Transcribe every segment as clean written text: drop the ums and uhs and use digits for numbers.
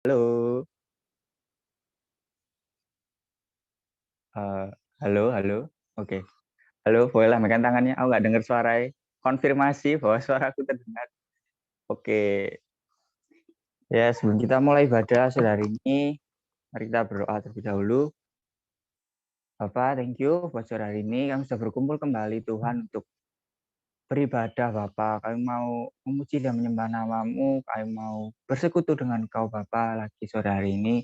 Halo, eee, halo halo, oke. Halo, boleh lambaikan tangannya, aku nggak dengar suaranya. Konfirmasi bahwa suaraku terdengar. Oke, ya sebelum kita mulai ibadah sore hari ini, mari kita berdoa terlebih dahulu. Bapak, thank you buat sore hari ini kami sudah berkumpul kembali Tuhan untuk beribadah Bapak. Kami mau memuji dan menyembah nama-Mu, kami mau bersekutu dengan Engkau Bapa lagi sore hari ini.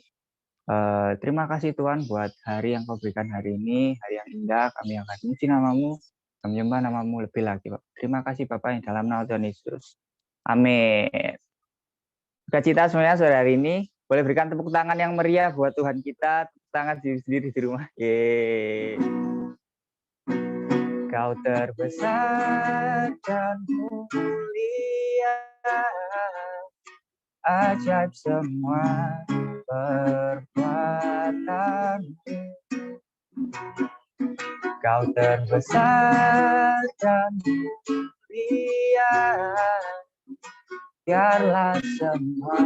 Terima kasih Tuhan buat hari yang Kau berikan hari ini, hari yang indah. Kami akan memuji nama-Mu, kami menyembah nama-Mu lebih lagi, Pak. Terima kasih Bapak yang dalam nama Tuhan Yesus. Amin. Sukacita semuanya sore hari ini. Boleh berikan tepuk tangan yang meriah buat Tuhan kita. Tepuk tangan sendiri di rumah. Yeay. Kau terbesar dan mulia, ajaib semua perbuatanmu. Kau terbesar dan mulia, biarlah semua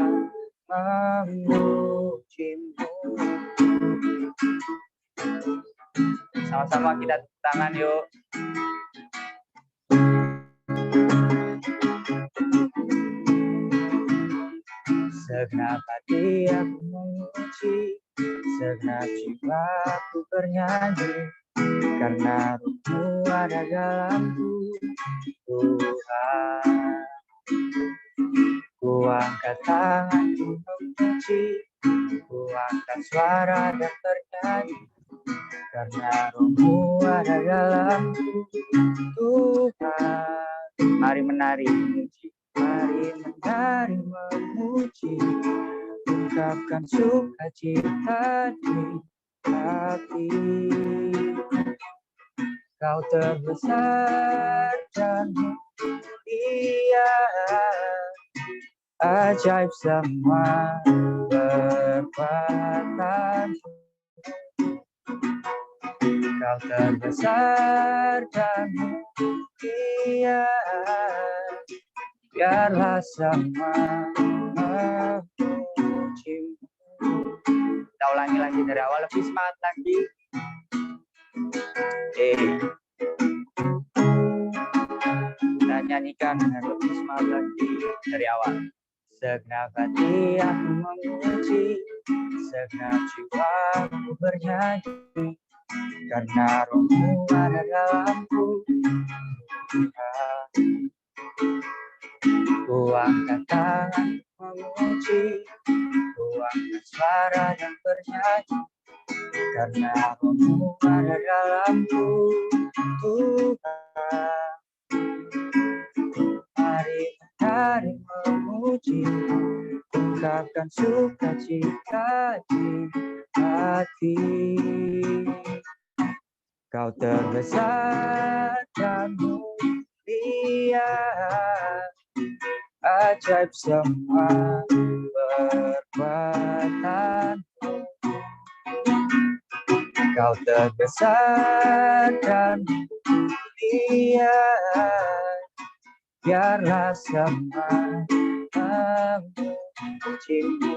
memujimu. Sama-sama kita tepuk tangan yuk. Segenap hati aku memuji, segenap jiwaku bernyanyi, karena Roh-Mu ada dalamku, Tuhan. Ku angkat tanganku memuji, ku angkat suara dan bernyanyi, karena Roh-Mu ada dalamku, Tuhan. Mari menari memuji, mari menari memuji, ungkapkan sukacita di hati. Kau terbesar dan mulia, ajaib semua perbuatanmu. Kau terbesar dan mulia, biarlah semua memujimu. Kita ulangi lagi dari awal, lebih semangat lagi. Kita nyanyikan dengan lebih semangat lagi dari awal. Segenap hati aku memuji, segenap jiwaku bernyanyi, karena Roh-Mu ada dalamku, Tuhan. Ku angkat tangan memuji, ku angkat suara dan bernyanyi, karena Roh-Mu ada dalamku, Tuhan. Mari menari memuji, ungkapkan sukacita di hati. Kau terbesar dan mulia, ajaib semua perbuatanmu. Kau terbesar dan mulia, biarlah semua memujimu.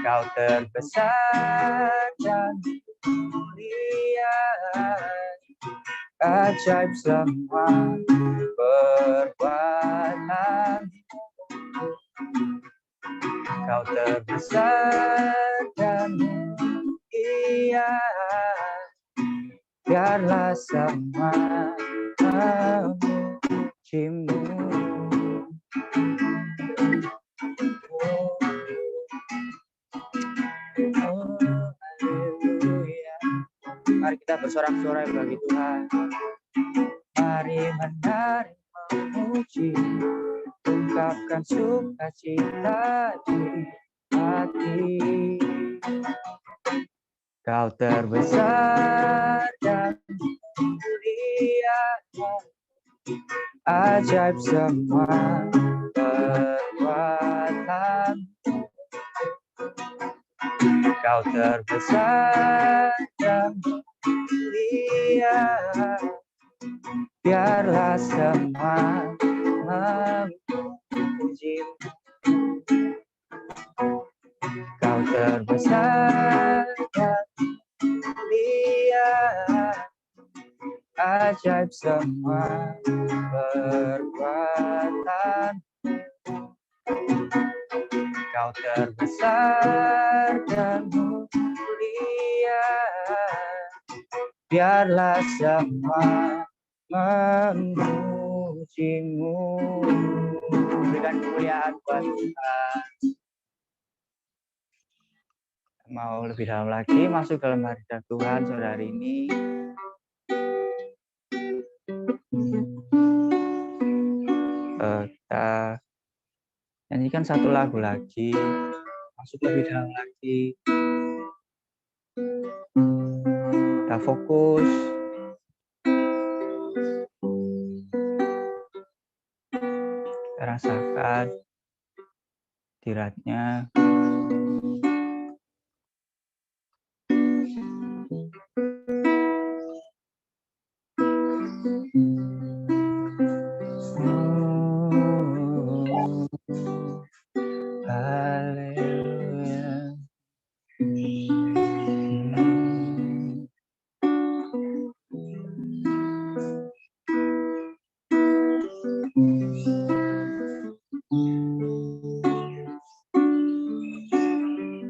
Kau terbesar dan mulia, ajaib semua perbuatanmu. Kau terbesar dan mulia, biarlah semua memujimu. Mari kita bersorak-sorai bagi Tuhan. Mari menari memuji, ungkapkan sukacita di hati. Kau terbesar dan mulia, ajaib semua perbuatanmu. Kau terbesar dan mulia, biarlah semua memujimu. terbesar dan mulia, ajaib semua perbuatan. Kau terbesar dan mulia, biarlah semua memujimu. Berikan kemuliaan buat Tuhan. Mau lebih dalam lagi masuk dalam hadirat Tuhan sore hari ini. Kita nyanyikan satu lagu lagi, masuk lebih dalam lagi. Kita fokus. Kita rasakan hadiratnya. Haleluya.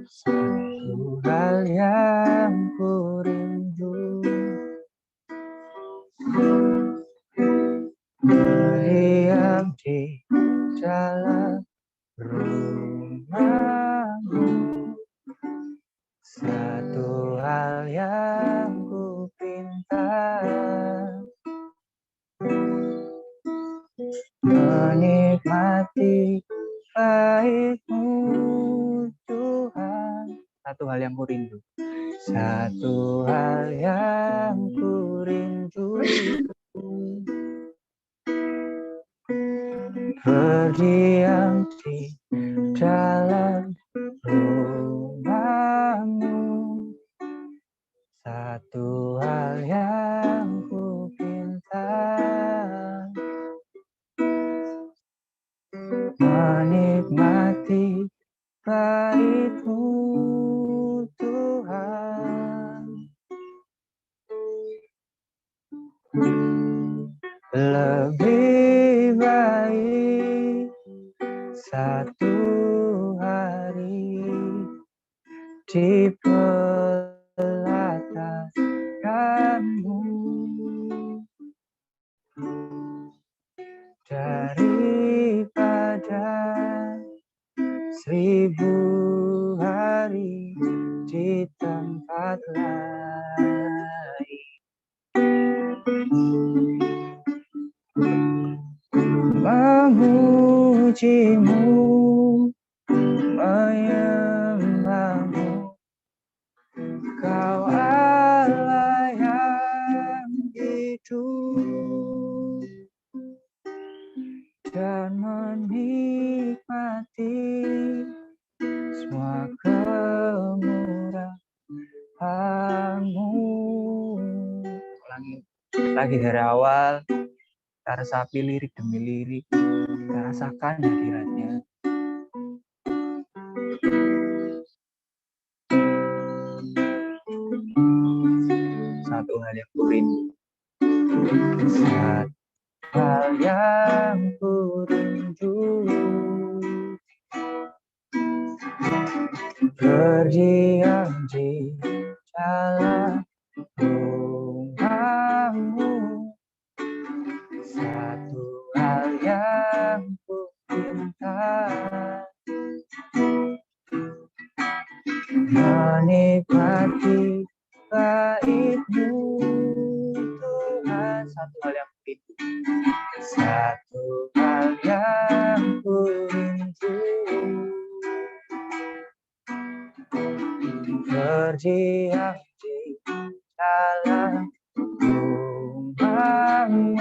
Satu hal yang ku rindu, diam di dalam rumahmu. Satu hal yang ku pinta, menikmati baik-Mu Tuhan. Satu hal yang ku rindu. Satu hal yang ku rindu, berdiam di dalam rumahmu. Satu hal yang ku pinta, menikmati baik-Mu Tuhan. Lebih baik satu hari di pelataran-Mu daripada 1000 hari di tempat lain. Memuji-Mu, menyembah-Mu, Kau Allah yang hidup, dan menikmati semua kemurahan-Mu. Lagi dari awal, kita resapi lirik demi lirik, kita rasakan hadiratnya. Satu hal yang ku rindu, satu hal yang ku rindu, berdiam di dalam rumah-Mu. Satu hal yang ku pinta, menikmati baik-Mu Tuhan. Satu hal yang ku rindu, satu hal yang ku rindu, berdiam di dalam rumah-Mu.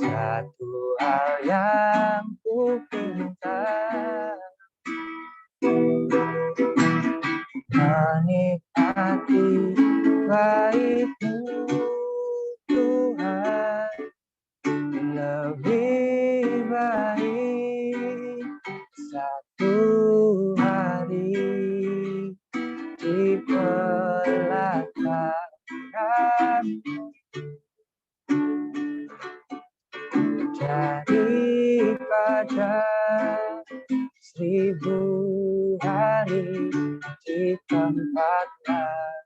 Satu hal yang ku pinta, menikmati baik-Mu Tuhan. Lebih baik satu hari 1000 hari di tempat lain.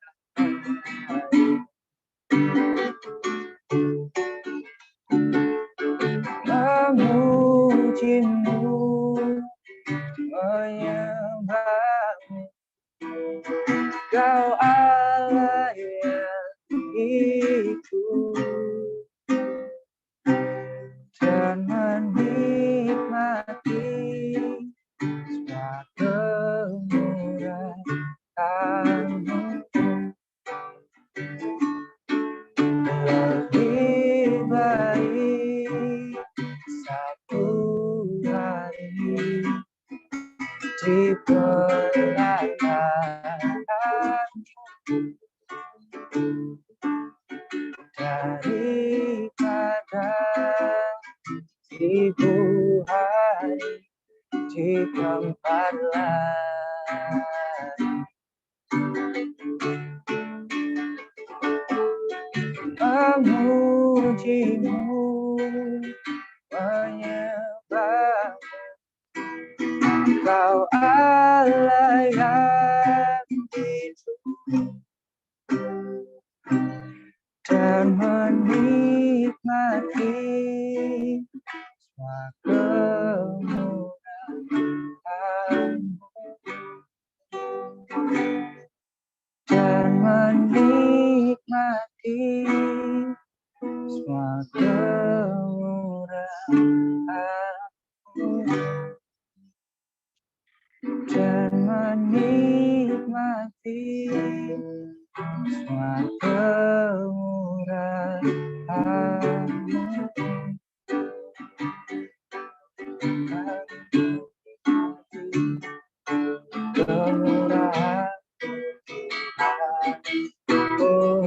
Memujimu, menyembahmu, Kau Allah yang hidup, dan menikmati semua kemurahan-Mu. Lebih baik satu hari di pelataran-Mu daripada 1000 hari di tempat lain. Memujimu, menyembahmu, Kau Allah yang hidup, dan menikmati semua kemurahan-Mu, dan menikmati semua kemurahan-Mu, dan menikmati semua kemurahan-Mu. Kemurahan, oh,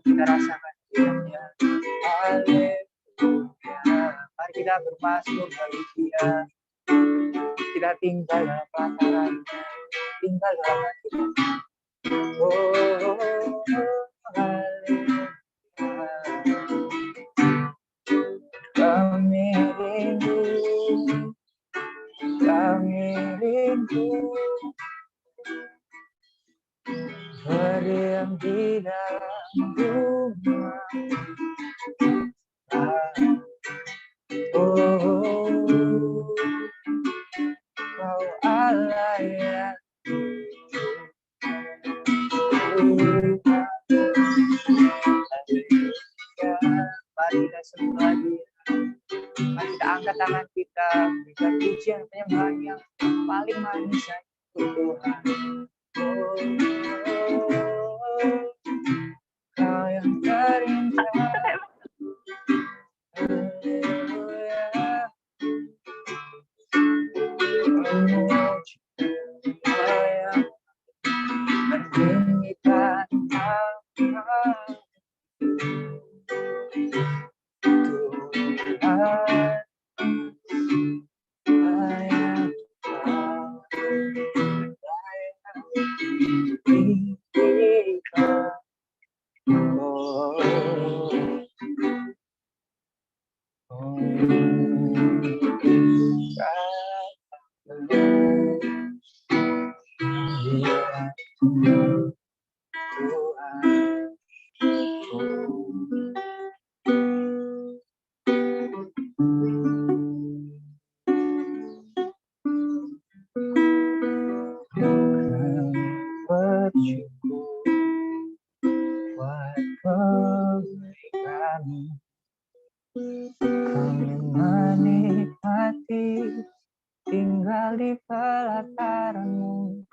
kita rasakan Dia. Haleluya. Mari kita bermasmur bagi Dia. Kita tinggal dalam pelataran-Nya, tinggal dalam hati. Oh, haleluya. Kami rindu, berdiam di dalam rumah. Oh, Kau Allah yang hidup. Mari kita sembah Dia. Mari kita angkat tangan kita, berikan pujian penyembahan yang paling manis untuk Tuhan. Oh, Kau yang terindah. Haleluya. Memuji Dia yang meninggikan Allah. Tuhan layak diikat. Bersyukur buat kebaikan-Mu. Kami menikmati tinggal di pelataran-Mu,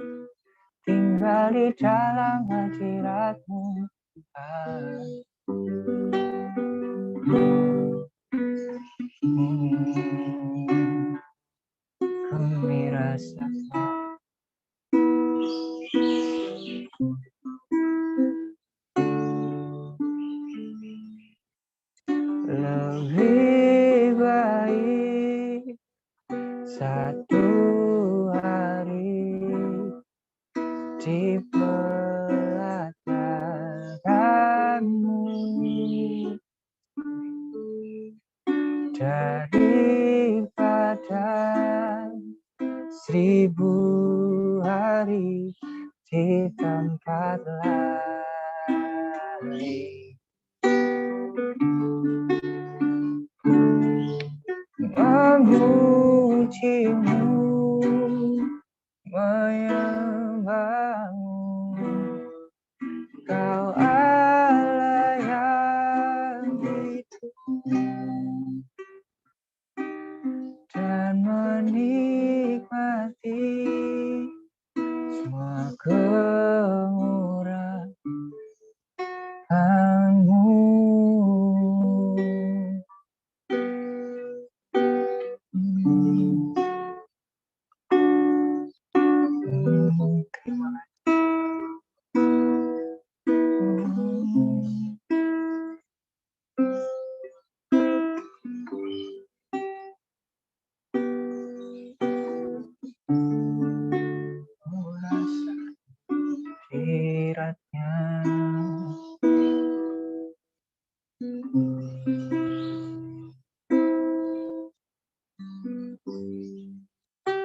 tinggal di dalam hadirat-Mu. Kami rasakan lebih baik satu hari di pelataran-Mu daripada Tuhan 1000 hari di tempat lain. Memujimu, menyembahmu, Kau Allah yang itu, dan menikmati semua kemurahan-Mu. Hadirat-Nya.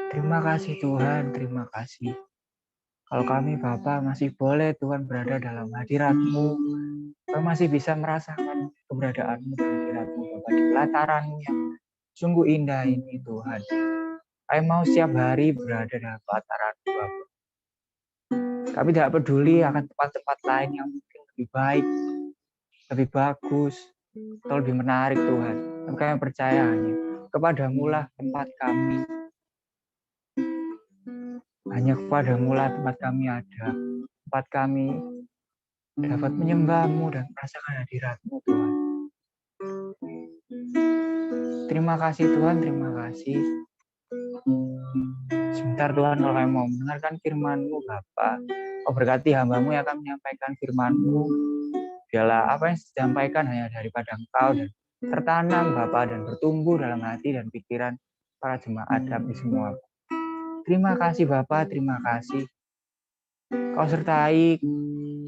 Terima kasih Tuhan, terima kasih. Kalau kami Bapa masih boleh Tuhan berada dalam hadirat-Mu, kami masih bisa merasakan keberadaan-Mu di hadirat-Mu Bapa, di pelataran-Mu yang sungguh indah ini Tuhan. Kami mau setiap hari berada dalam pelataran-Mu Bapa. Kami tidak peduli akan tempat-tempat lain yang mungkin lebih baik, lebih bagus, atau lebih menarik Tuhan. Tapi kami percaya hanya kepada-Mu lah tempat kami. Hanya kepada-Mu lah tempat kami ada. Tempat kami dapat menyembah-Mu dan merasakan hadirat-Mu Tuhan. Terima kasih Tuhan, terima kasih. Sebentar Tuhan, kalau kami mau mendengarkan firman-Mu Bapa, Kau berkati hamba-Mu yang akan menyampaikan firman-Mu. Biarlah apa yang disampaikan hanya daripada Engkau dan tertanam Bapa dan bertumbuh dalam hati dan pikiran para jemaat kami semua. Terima kasih Bapa, terima kasih. Kau sertai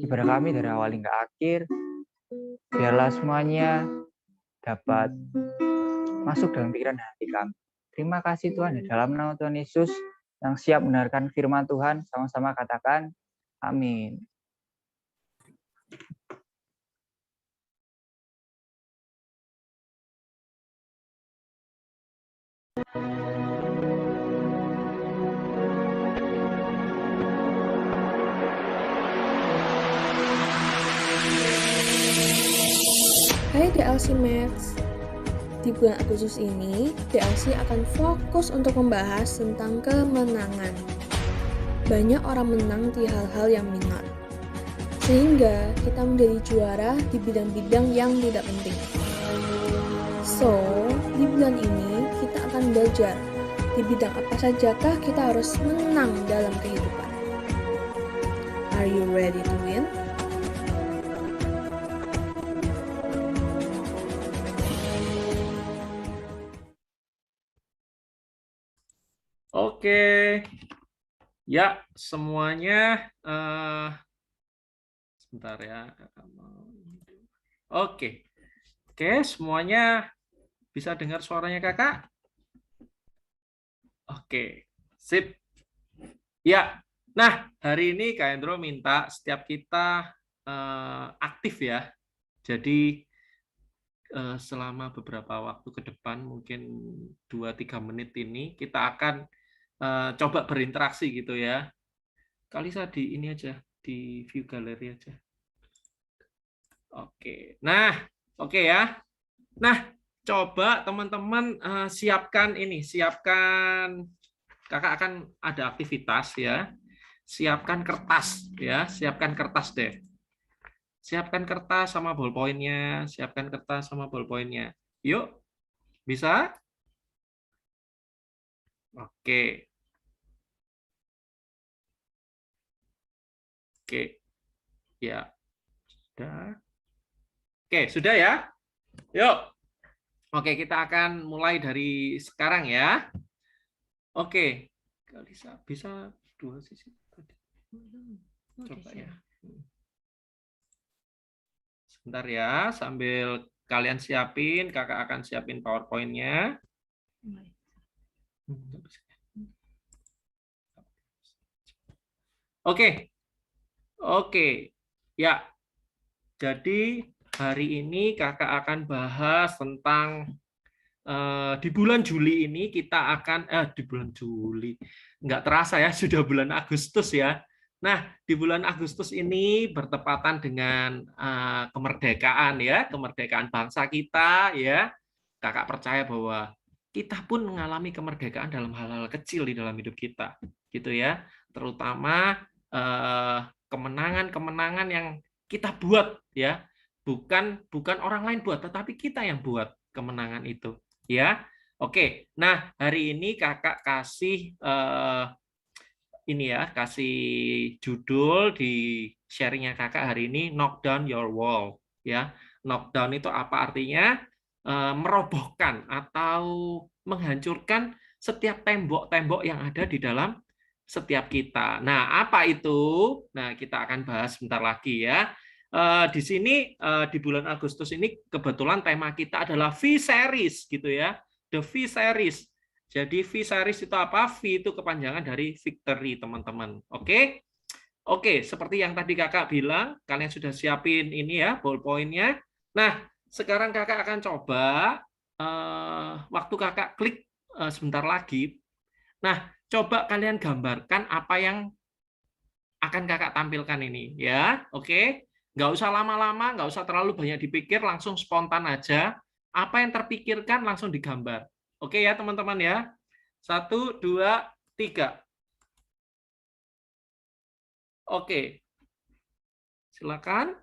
ibadah kami dari awal hingga akhir. Biarlah semuanya dapat masuk dalam pikiran dan hati kami. Terima kasih Tuhan, di dalam nama Tuhan Yesus yang siap mendengarkan firman Tuhan, sama-sama katakan amin. Hai DLC Max, di bulan Agustus ini DLC akan fokus untuk membahas tentang kemenangan. Banyak orang menang di hal-hal yang minor, sehingga kita menjadi juara di bidang-bidang yang tidak penting. So, di bulan ini kita akan belajar di bidang apa sajakah kita harus menang dalam kehidupan. Are you ready to win? Oke, ya semuanya, sebentar ya. Oke, semuanya bisa dengar suaranya kakak? Oke, sip. Ya, nah hari ini Kak Hendro minta setiap kita aktif ya. Jadi selama beberapa waktu ke depan, mungkin 2-3 menit ini kita akan coba berinteraksi gitu ya. Kalisa di ini aja, di view galeri aja. Oke, nah oke ya. Nah, coba teman-teman siapkan ini, siapkan, kakak akan ada aktivitas ya. Siapkan kertas ya, siapkan kertas deh. Siapkan kertas sama ballpointnya, siapkan kertas sama ballpointnya. Yuk, bisa? Oke. Oke, ya, sudah. Oke, sudah ya? Yuk. Oke, kita akan mulai dari sekarang ya. Oke, bisa dua sisi tadi. Coba ya. Sebentar ya, sambil kalian siapin, kakak akan siapin PowerPoint-nya. Oke, oke. Ya, jadi hari ini kakak akan bahas tentang di bulan Juli ini kita akan di bulan Juli nggak terasa ya sudah bulan Agustus ya. Nah, di bulan Agustus ini bertepatan dengan kemerdekaan ya, kemerdekaan bangsa kita ya. Kakak percaya bahwa kita pun mengalami kemerdekaan dalam hal-hal kecil di dalam hidup kita, gitu ya. Terutama kemenangan-kemenangan yang kita buat ya, bukan orang lain buat, tetapi kita yang buat kemenangan itu ya. Oke, nah hari ini kakak kasih ini ya, kasih judul di sharingnya kakak hari ini, knock down your wall ya. Knock down itu apa artinya? Merobohkan atau menghancurkan setiap tembok-tembok yang ada di dalam setiap kita. Nah, apa itu? Nah, kita akan bahas sebentar lagi ya. Di sini di bulan Agustus ini kebetulan tema kita adalah V-Series gitu ya. The V-Series. Jadi V-Series itu apa? V itu kepanjangan dari victory, teman-teman. Oke? Oke, seperti yang tadi kakak bilang, kalian sudah siapin ini ya, ballpoint-nya. Nah, sekarang kakak akan coba, waktu kakak klik sebentar lagi, nah, coba kalian gambarkan apa yang akan kakak tampilkan ini. Ya, oke? Nggak usah lama-lama, nggak usah terlalu banyak dipikir, langsung spontan aja. Apa yang terpikirkan langsung digambar. Oke ya, teman-teman ya? 1, 2, 3. Oke, silakan.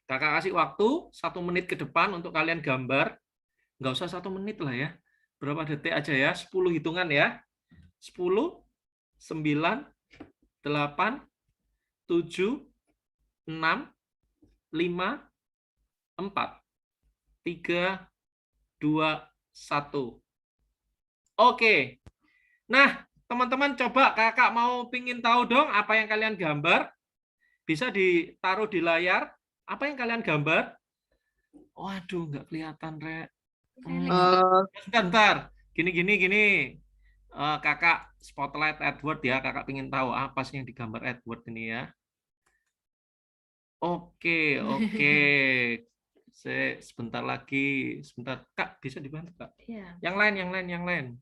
Kakak kasih waktu 1 menit ke depan untuk kalian gambar. Nggak usah 1 menit lah ya. Berapa detik aja ya? 10 hitungan ya. 10, 9, 8, 7, 6, 5, 4, 3, 2, 1. Oke. Nah, teman-teman coba kakak mau pingin tahu dong apa yang kalian gambar. Bisa ditaruh di layar. Apa yang kalian gambar? Waduh, nggak kelihatan, Rek. Bentar. Gini. Kakak spotlight Edward ya. Kakak pingin tahu apa sih yang digambar Edward ini ya. Oke. Sebentar lagi. Sebentar. Kak, bisa dibantu, Kak? Iya. Yang lain.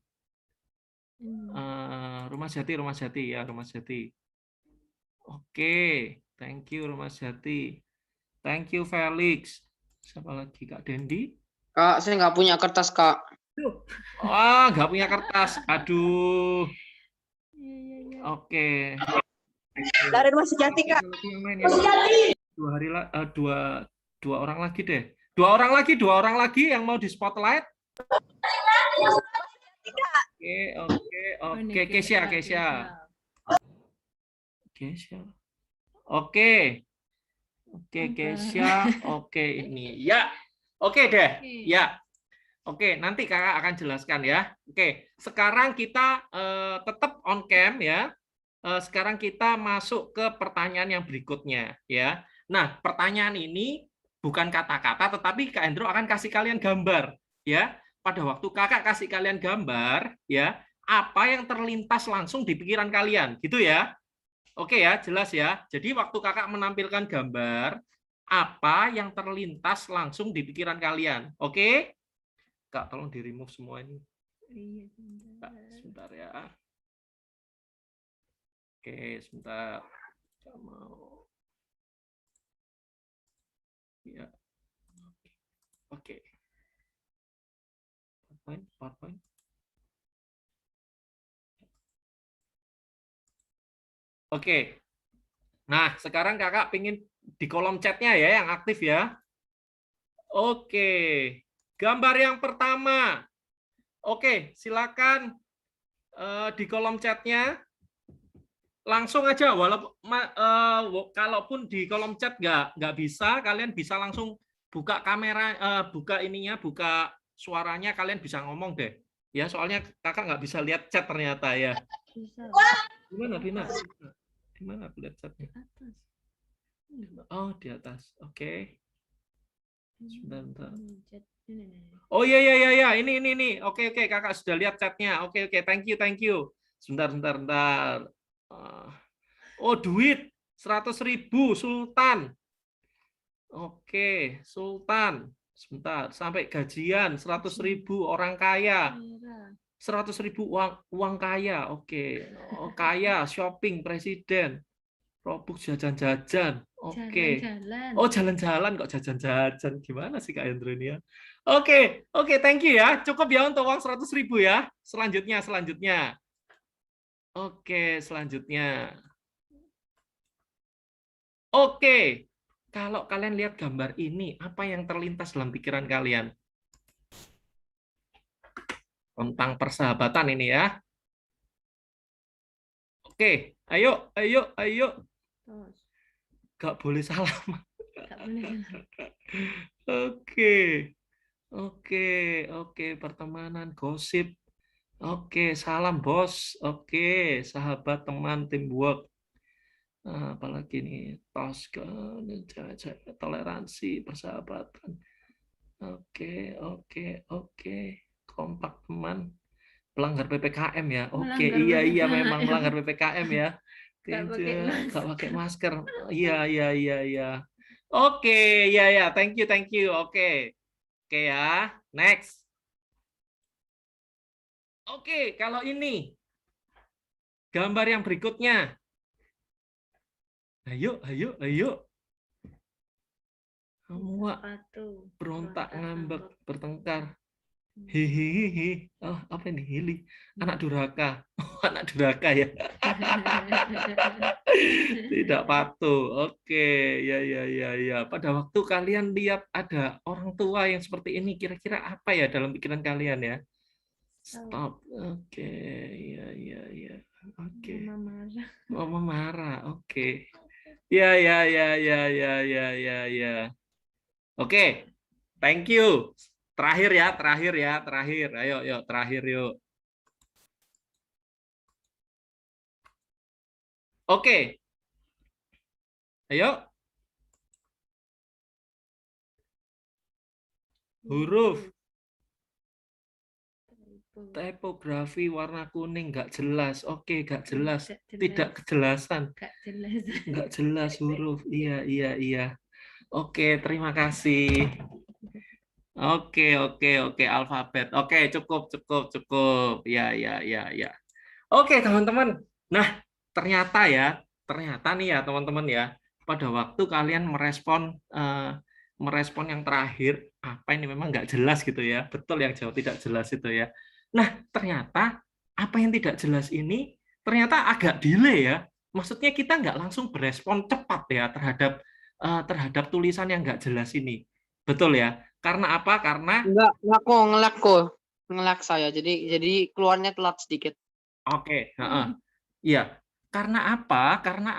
Rumah Jati ya, Rumah Jati. Oke. Thank you, Rumah Jati. Thank you, Felix. Siapa lagi, Kak Dendi? Kak, saya nggak punya kertas, Kak. Wah, nggak punya kertas. Aduh. Oke. Dari Rumah Sejati, Kak. Dua orang lagi deh. Dua orang lagi yang mau di spotlight. Oke. Kesia. Oke, Kesia. Oke, ini. Ya. Oke deh. Ya. Oke, nanti kakak akan jelaskan ya. Oke, sekarang kita tetap on cam ya. Sekarang kita masuk ke pertanyaan yang berikutnya ya. Nah, pertanyaan ini bukan kata-kata, tetapi Kak Hendro akan kasih kalian gambar ya. Pada waktu kakak kasih kalian gambar ya, apa yang terlintas langsung di pikiran kalian, gitu ya. Oke ya, jelas ya. Jadi waktu kakak menampilkan gambar, apa yang terlintas langsung di pikiran kalian. Oke? Kak, tolong di-remove semua ini. Kak, sebentar ya. Oke, sebentar. Gak mau. Ya. Oke. PowerPoint. Oke. Nah, sekarang kakak pingin di kolom chatnya ya, yang aktif ya. Oke. Gambar yang pertama. Oke, silakan di kolom chatnya. Langsung aja, kalaupun di kolom chat nggak bisa, kalian bisa langsung buka kamera, buka ininya, buka suaranya, kalian bisa ngomong deh. Ya, soalnya kakak nggak bisa lihat chat ternyata ya. Gimana, Bina? Gimana aku lihat chatnya? Oh, di atas. Oke. Sebentar. Oh iya iya iya iya, ini. Oke Kakak sudah lihat chatnya. Oke thank you. Sebentar. Oh duit 100.000 Sultan. Oke Sultan. Sebentar sampai gajian 100.000 orang kaya. 100.000 uang kaya. Oke. Oh, kaya shopping presiden. Robux jajan-jajan. Oke. Oh, jalan-jalan kok jajan-jajan. Gimana sih Kak Hendro ini ya? Oke, thank you ya. Cukup ya untuk uang 100.000 ya. Selanjutnya. Oke, selanjutnya. Oke. Kalau kalian lihat gambar ini, apa yang terlintas dalam pikiran kalian? Tentang persahabatan ini ya. Oke, ayo. Gak boleh salah. Oke, pertemanan, gosip. Oke, salam bos. Oke, sahabat, teman, teamwork. Apalagi nih, toleransi, persahabatan. Oke. Kompak teman. Pelanggar PPKM ya. Oke, iya memang melanggar PPKM ya. Gak pakai masker. Iya. Oke, ya. Thank you. Oke ya. Next. Oke, kalau ini gambar yang berikutnya. Ayo. Semua berontak, ngambek, bertengkar. Hihihi. Oh, apa ini? Hili. Anak durhaka. Oh, anak durhaka ya. Tidak patuh. Oke, ya. Pada waktu kalian lihat ada orang tua yang seperti ini, kira-kira apa ya dalam pikiran kalian ya? Stop. Oke, ya. Oke. Mama marah. Oke. Ya. Oke. Thank you. Terakhir ya. Ayo, terakhir yuk. Oke. Ayo. Huruf. Tipografi warna kuning nggak jelas. Oke, nggak jelas. Tidak kejelasan. Nggak jelas huruf. Iya. Oke, terima kasih. Oke. Alfabet. Oke, cukup. Ya. Oke, teman-teman. Nah, ternyata nih ya, teman-teman ya, pada waktu kalian merespon yang terakhir, apa ini memang nggak jelas gitu ya. Betul yang jawab tidak jelas itu ya. Nah, ternyata apa yang tidak jelas ini ternyata agak delay ya. Maksudnya kita nggak langsung berespon cepat ya terhadap tulisan yang nggak jelas ini. Betul ya? Karena apa? Karena Enggak kok ngelak saya. Jadi keluarnya telat sedikit. Oke, iya. Karena apa? Karena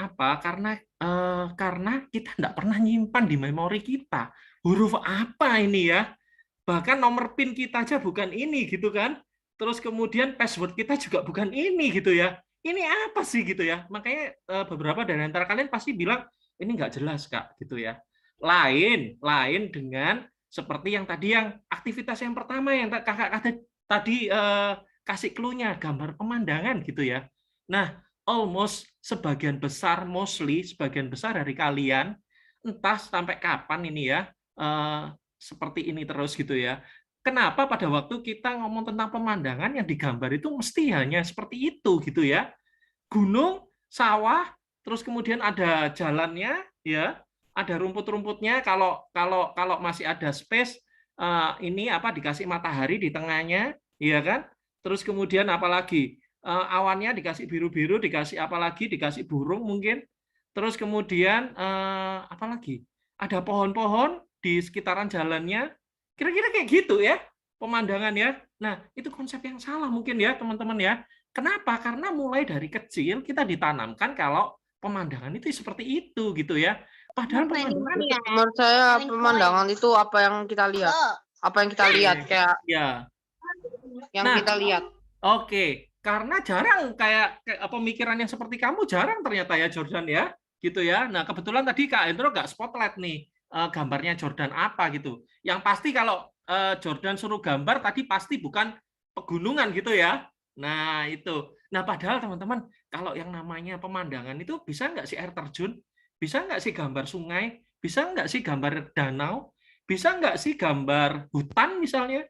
kita nggak pernah nyimpan di memori kita huruf apa ini ya. Bahkan nomor PIN kita aja bukan ini gitu kan. Terus kemudian password kita juga bukan ini gitu ya. Ini apa sih gitu ya. Makanya beberapa dari antara kalian pasti bilang ini nggak jelas Kak gitu ya. Lain dengan seperti yang aktivitas yang pertama yang Kakak tadi kasih clue-nya gambar pemandangan gitu ya. Nah, mostly sebagian besar dari kalian entah sampai kapan ini ya seperti ini terus gitu ya. Kenapa pada waktu kita ngomong tentang pemandangan yang digambar itu mesti hanya seperti itu gitu ya. Gunung, sawah, terus kemudian ada jalannya ya, ada rumput-rumputnya kalau masih ada space ini dikasih matahari di tengahnya, ya kan? Terus kemudian apalagi awannya dikasih biru-biru, dikasih apalagi dikasih burung mungkin. Terus kemudian apalagi ada pohon-pohon di sekitaran jalannya. Kira-kira kayak gitu ya pemandangan ya. Nah, itu konsep yang salah mungkin ya teman-teman ya. Kenapa? Karena mulai dari kecil kita ditanamkan kalau pemandangan itu seperti itu gitu ya. Padahal pemandangan menurut saya pemandangan itu apa yang kita lihat. Apa yang kita lihat kayak ya. Yang kita lihat. Oke, karena jarang kayak pemikiran yang seperti kamu jarang ternyata ya Jordan ya. Gitu ya. Nah, kebetulan tadi Kak Hendro nggak spotlight nih gambarnya Jordan apa gitu. Yang pasti kalau Jordan suruh gambar tadi pasti bukan pegunungan gitu ya. Nah, itu. Nah, padahal teman-teman, kalau yang namanya pemandangan itu bisa nggak sih air terjun? Bisa nggak sih gambar sungai? Bisa nggak sih gambar danau? Bisa nggak sih gambar hutan misalnya?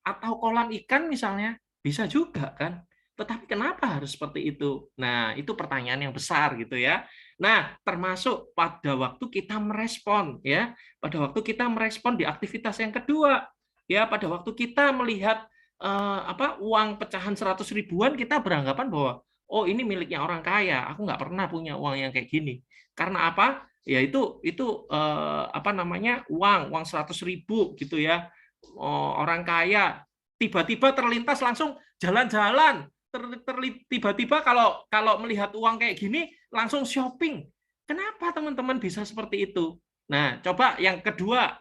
Atau kolam ikan misalnya? Bisa juga kan? Tetapi kenapa harus seperti itu? Nah, itu pertanyaan yang besar gitu ya. Nah, termasuk pada waktu kita merespon ya, pada waktu kita merespon di aktivitas yang kedua, ya pada waktu kita melihat uang pecahan 100 ribuan, kita beranggapan bahwa oh ini miliknya orang kaya, aku nggak pernah punya uang yang kayak gini. Karena apa? Ya itu uang 100 ribu gitu ya. Orang kaya tiba-tiba terlintas langsung jalan-jalan, tiba-tiba kalau melihat uang kayak gini langsung shopping. Kenapa teman-teman bisa seperti itu? Nah, coba yang kedua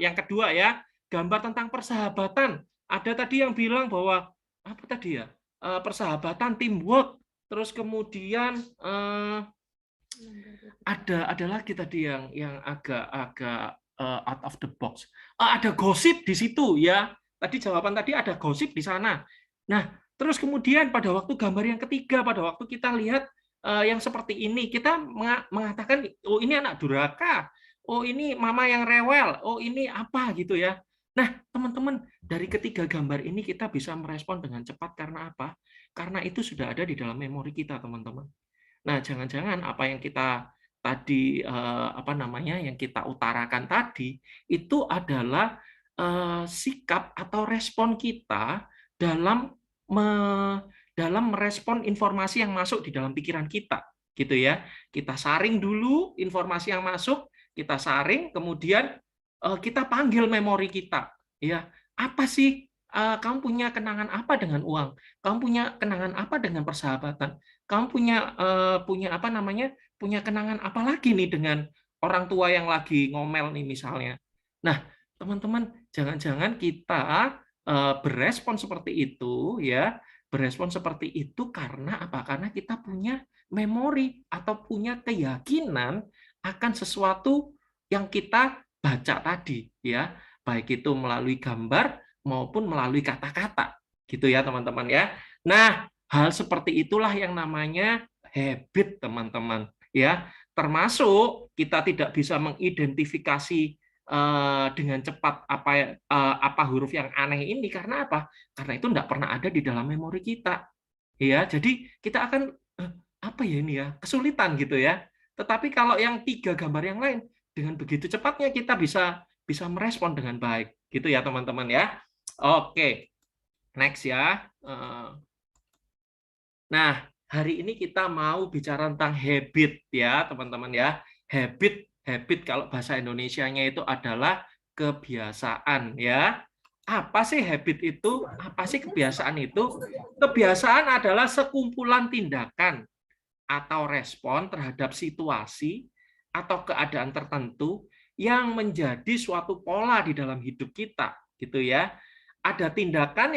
ya, gambar tentang persahabatan. Ada tadi yang bilang bahwa apa tadi ya? Persahabatan, teamwork, terus kemudian ada lagi tadi yang agak out of the box. Ada gosip di situ ya. Tadi jawaban tadi ada gosip di sana. Nah, terus kemudian pada waktu gambar yang ketiga, pada waktu kita lihat yang seperti ini, kita mengatakan, oh ini anak durhaka, oh ini mama yang rewel, oh ini apa gitu ya. Nah, teman-teman, dari ketiga gambar ini kita bisa merespon dengan cepat karena apa? Karena itu sudah ada di dalam memori kita, teman-teman. Nah, jangan-jangan apa yang kita tadi yang kita utarakan tadi itu adalah sikap atau respon kita dalam merespon informasi yang masuk di dalam pikiran kita, gitu ya. Kita saring dulu informasi yang masuk, kita saring, kemudian kita panggil memori kita, ya. Apa sih kamu punya kenangan apa dengan uang? Kamu punya kenangan apa dengan persahabatan? Kamu punya kenangan apa lagi nih dengan orang tua yang lagi ngomel nih misalnya. Nah, teman-teman, jangan-jangan kita berespon seperti itu ya, berespon seperti itu karena apa? Karena kita punya memori atau punya keyakinan akan sesuatu yang kita baca tadi ya, baik itu melalui gambar maupun melalui kata-kata gitu ya teman-teman ya. Nah, hal seperti itulah yang namanya habit teman-teman ya, termasuk kita tidak bisa mengidentifikasi dengan cepat apa huruf yang aneh ini karena apa? Karena itu tidak pernah ada di dalam memori kita ya. Jadi kita akan apa ya ini ya, kesulitan gitu ya. Tetapi kalau yang 3 gambar yang lain dengan begitu cepatnya kita bisa merespon dengan baik gitu ya teman-teman ya. Oke, next ya. Nah, hari ini kita mau bicara tentang habit ya, teman-teman ya. Habit kalau bahasa Indonesianya itu adalah kebiasaan ya. Apa sih habit itu? Apa sih kebiasaan itu? Kebiasaan adalah sekumpulan tindakan atau respon terhadap situasi atau keadaan tertentu yang menjadi suatu pola di dalam hidup kita, gitu ya. Ada tindakan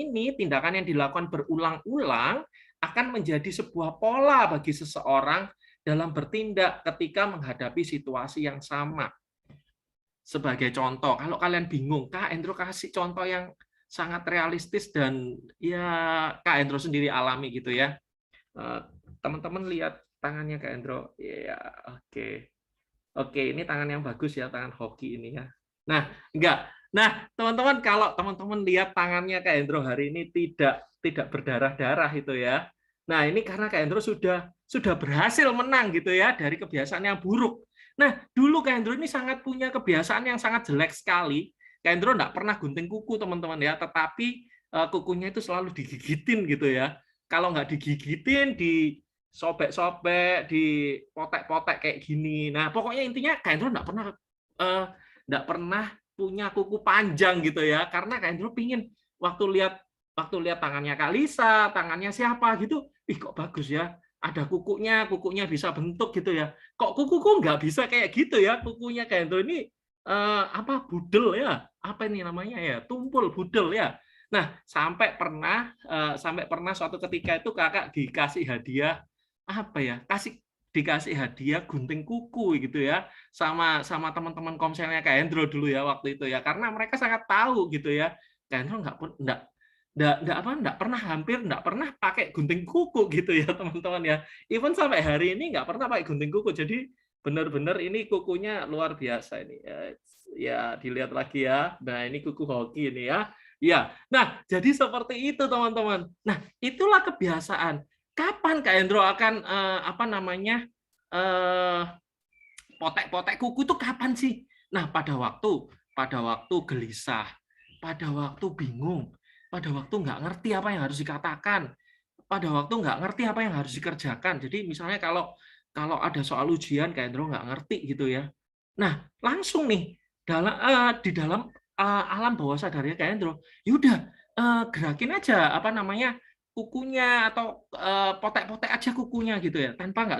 yang dilakukan berulang-ulang akan menjadi sebuah pola bagi seseorang dalam bertindak ketika menghadapi situasi yang sama. Sebagai contoh, kalau kalian bingung, Kak Endro kasih contoh yang sangat realistis dan ya Kak Endro sendiri alami gitu ya. Teman-teman lihat tangannya Kak Endro. Ya, oke. Oke, ini tangan yang bagus ya, tangan hoki ini ya. Nah, enggak. Nah, teman-teman, kalau teman-teman lihat tangannya Kak Endro hari ini tidak berdarah-darah itu ya. Nah, ini karena Kak Endro sudah berhasil menang gitu ya dari kebiasaan yang buruk. Nah, dulu Kak Endro ini sangat punya kebiasaan yang sangat jelek sekali. Kak Endro enggak pernah gunting kuku, teman-teman ya, tetapi kukunya itu selalu digigitin gitu ya. Kalau nggak digigitin, sobek-sobek, dipotek-potek kayak gini. Nah, pokoknya intinya Kak Endro enggak pernah punya kuku panjang gitu ya. Karena Kak Endro pingin waktu lihat tangannya Kak Lisa, tangannya siapa gitu, ih kok bagus ya. Ada kukunya bisa bentuk gitu ya. Kok kukuku nggak bisa kayak gitu ya? Kukunya Kak Endro ini budel ya? Apa ini namanya ya? Tumpul budel ya. Nah, sampai pernah suatu ketika itu kakak dikasih hadiah apa ya, dikasih hadiah gunting kuku gitu ya, sama teman-teman komselnya Kak Hendro dulu ya waktu itu ya, karena mereka sangat tahu gitu ya. Kak Hendro nggak pernah pakai gunting kuku gitu ya teman-teman ya. Even sampai hari ini nggak pernah pakai gunting kuku. Jadi benar-benar ini kukunya luar biasa ini ya. Ya dilihat lagi ya. Nah ini kuku hoki ini ya. Ya, nah jadi seperti itu teman-teman. Nah itulah kebiasaan. Kapan Kak Hendro akan potek-potek kuku itu kapan sih? Nah pada waktu gelisah, pada waktu bingung, pada waktu nggak ngerti apa yang harus dikatakan, pada waktu nggak ngerti apa yang harus dikerjakan. Jadi misalnya kalau ada soal ujian Kak Hendro nggak ngerti gitu ya. Nah langsung nih di dalam alam bawah sadarnya Kak Hendro, yaudah gerakin aja kukunya atau potek-potek aja kukunya gitu ya, tanpa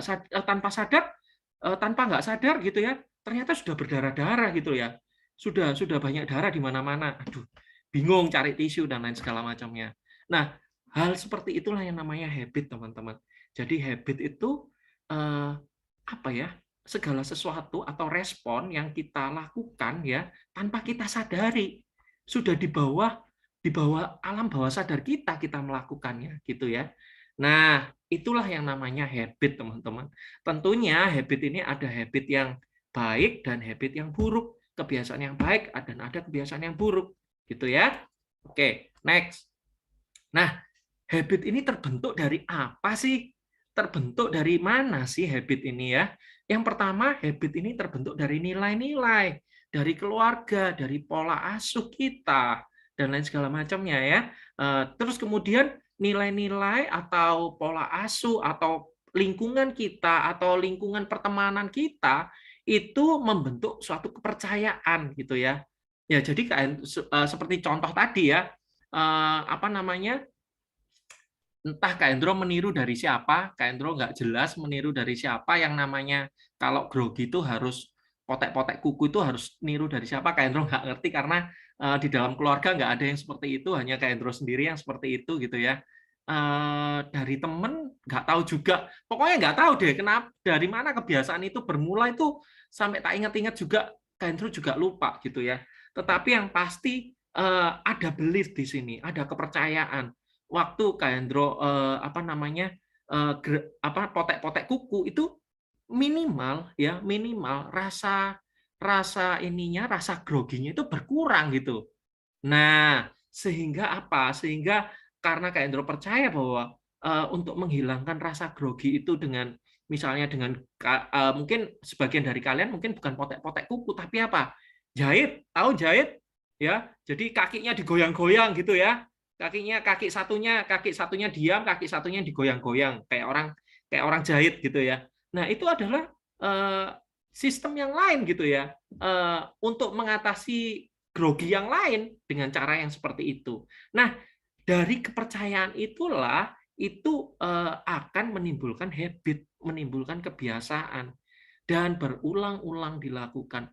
sadar gitu ya, ternyata sudah berdarah-darah gitu ya, sudah banyak darah di mana-mana. Aduh, bingung cari tisu dan lain segala macamnya. Nah, hal seperti itulah yang namanya habit, teman-teman. Jadi habit itu segala sesuatu atau respon yang kita lakukan ya tanpa kita sadari, sudah di bawah alam bawah sadar kita melakukannya gitu ya. Nah, itulah yang namanya habit, teman-teman. Tentunya habit ini ada habit yang baik dan habit yang buruk. Kebiasaan yang baik dan ada kebiasaan yang buruk gitu ya. Oke, next. Nah, habit ini terbentuk dari apa sih? Terbentuk dari mana sih habit ini ya? Yang pertama, habit ini terbentuk dari nilai-nilai, dari keluarga, dari pola asuh kita, dan lain segala macamnya ya. Terus kemudian nilai-nilai atau pola asuh atau lingkungan kita atau lingkungan pertemanan kita itu membentuk suatu kepercayaan gitu ya. Ya jadi seperti contoh tadi ya, entah Kak Hendro meniru dari siapa, Kak Hendro nggak jelas meniru dari siapa, yang namanya kalau grogi itu harus potek-potek kuku itu harus niru dari siapa, Kak Hendro nggak ngerti karena di dalam keluarga nggak ada yang seperti itu, hanya Kak Hendro sendiri yang seperti itu gitu ya. Dari temen nggak tahu juga, pokoknya nggak tahu deh kenapa, dari mana kebiasaan itu bermula itu sampai tak ingat-ingat juga, Kak Hendro juga lupa gitu ya. Tetapi yang pasti ada belief di sini, ada kepercayaan. Waktu Kak Hendro potek-potek kuku itu minimal rasa groginya itu berkurang gitu. Nah, sehingga karena Kak Hendro percaya bahwa untuk menghilangkan rasa grogi itu misalnya dengan mungkin sebagian dari kalian mungkin bukan potek-potek kuku tapi apa? Jahit, tahu jahit? Ya, jadi kakinya digoyang-goyang gitu ya. Kaki satunya diam, kaki satunya digoyang-goyang kayak orang jahit gitu ya. Nah, itu adalah sistem yang lain gitu ya, untuk mengatasi grogi yang lain dengan cara yang seperti itu. Nah, dari kepercayaan itulah itu akan menimbulkan habit, menimbulkan kebiasaan, dan berulang-ulang dilakukan.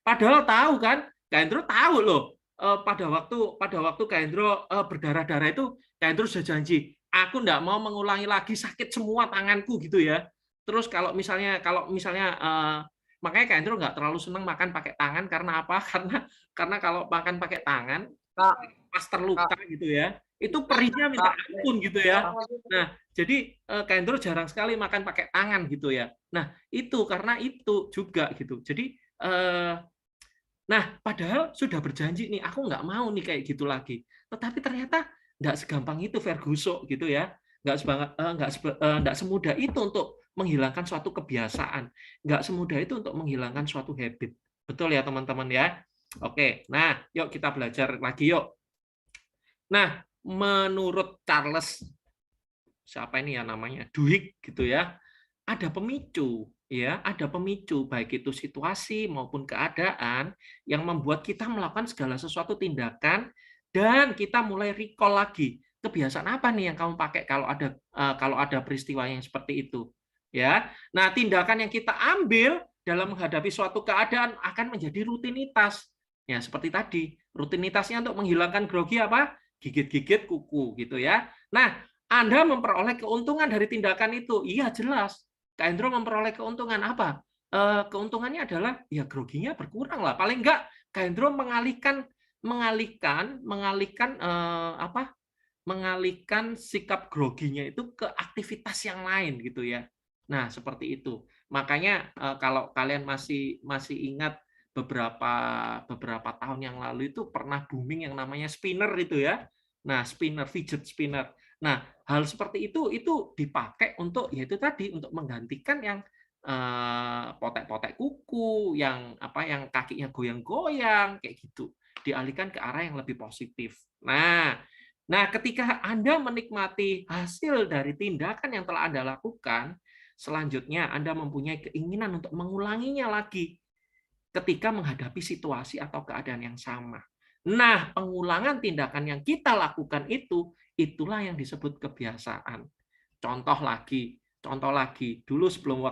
Padahal tahu kan, Kak Hendro tahu loh. Pada waktu Kak Hendro berdarah-darah itu, Kak Hendro sudah janji, aku enggak mau mengulangi lagi, sakit semua tanganku gitu ya. Terus kalau misalnya makanya Kak Hendro nggak terlalu senang makan pakai tangan karena apa? Karena kalau makan pakai tangan pas terluka gitu ya, itu perihnya minta ampun gitu ya. Nah, jadi Kak Hendro jarang sekali makan pakai tangan gitu ya. Nah, itu karena itu juga gitu. Jadi nah, padahal sudah berjanji nih, aku nggak mau nih kayak gitu lagi. Tetapi ternyata nggak segampang itu Ferguson gitu ya. Nggak semudah itu untuk menghilangkan suatu kebiasaan. Nggak semudah itu untuk menghilangkan suatu habit. Betul ya teman-teman ya? Oke, nah yuk kita belajar lagi yuk. Nah, menurut Charles, siapa ini ya namanya? Duhigg gitu ya. Ada pemicu baik itu situasi maupun keadaan yang membuat kita melakukan segala sesuatu tindakan dan kita mulai recall lagi kebiasaan apa nih yang kamu pakai kalau ada peristiwa yang seperti itu ya. Nah, tindakan yang kita ambil dalam menghadapi suatu keadaan akan menjadi rutinitas ya, seperti tadi rutinitasnya untuk menghilangkan grogi apa, gigit-gigit kuku gitu ya. Nah, Anda memperoleh keuntungan dari tindakan itu. Iya, jelas. Kak Hendro memperoleh keuntungan apa? Keuntungannya adalah ya groginya berkurang lah. Paling enggak Kak Hendro mengalihkan sikap groginya itu ke aktivitas yang lain gitu ya. Nah, seperti itu. Makanya kalau kalian masih ingat beberapa tahun yang lalu itu pernah booming yang namanya spinner itu ya. Nah, fidget spinner. Nah, hal seperti itu dipakai untuk yaitu tadi untuk menggantikan yang potek-potek kuku, yang kakinya goyang-goyang kayak gitu. Dialihkan ke arah yang lebih positif. Nah, ketika Anda menikmati hasil dari tindakan yang telah Anda lakukan, selanjutnya Anda mempunyai keinginan untuk mengulanginya lagi ketika menghadapi situasi atau keadaan yang sama. Nah, pengulangan tindakan yang kita lakukan itulah yang disebut kebiasaan. Contoh lagi. Dulu sebelum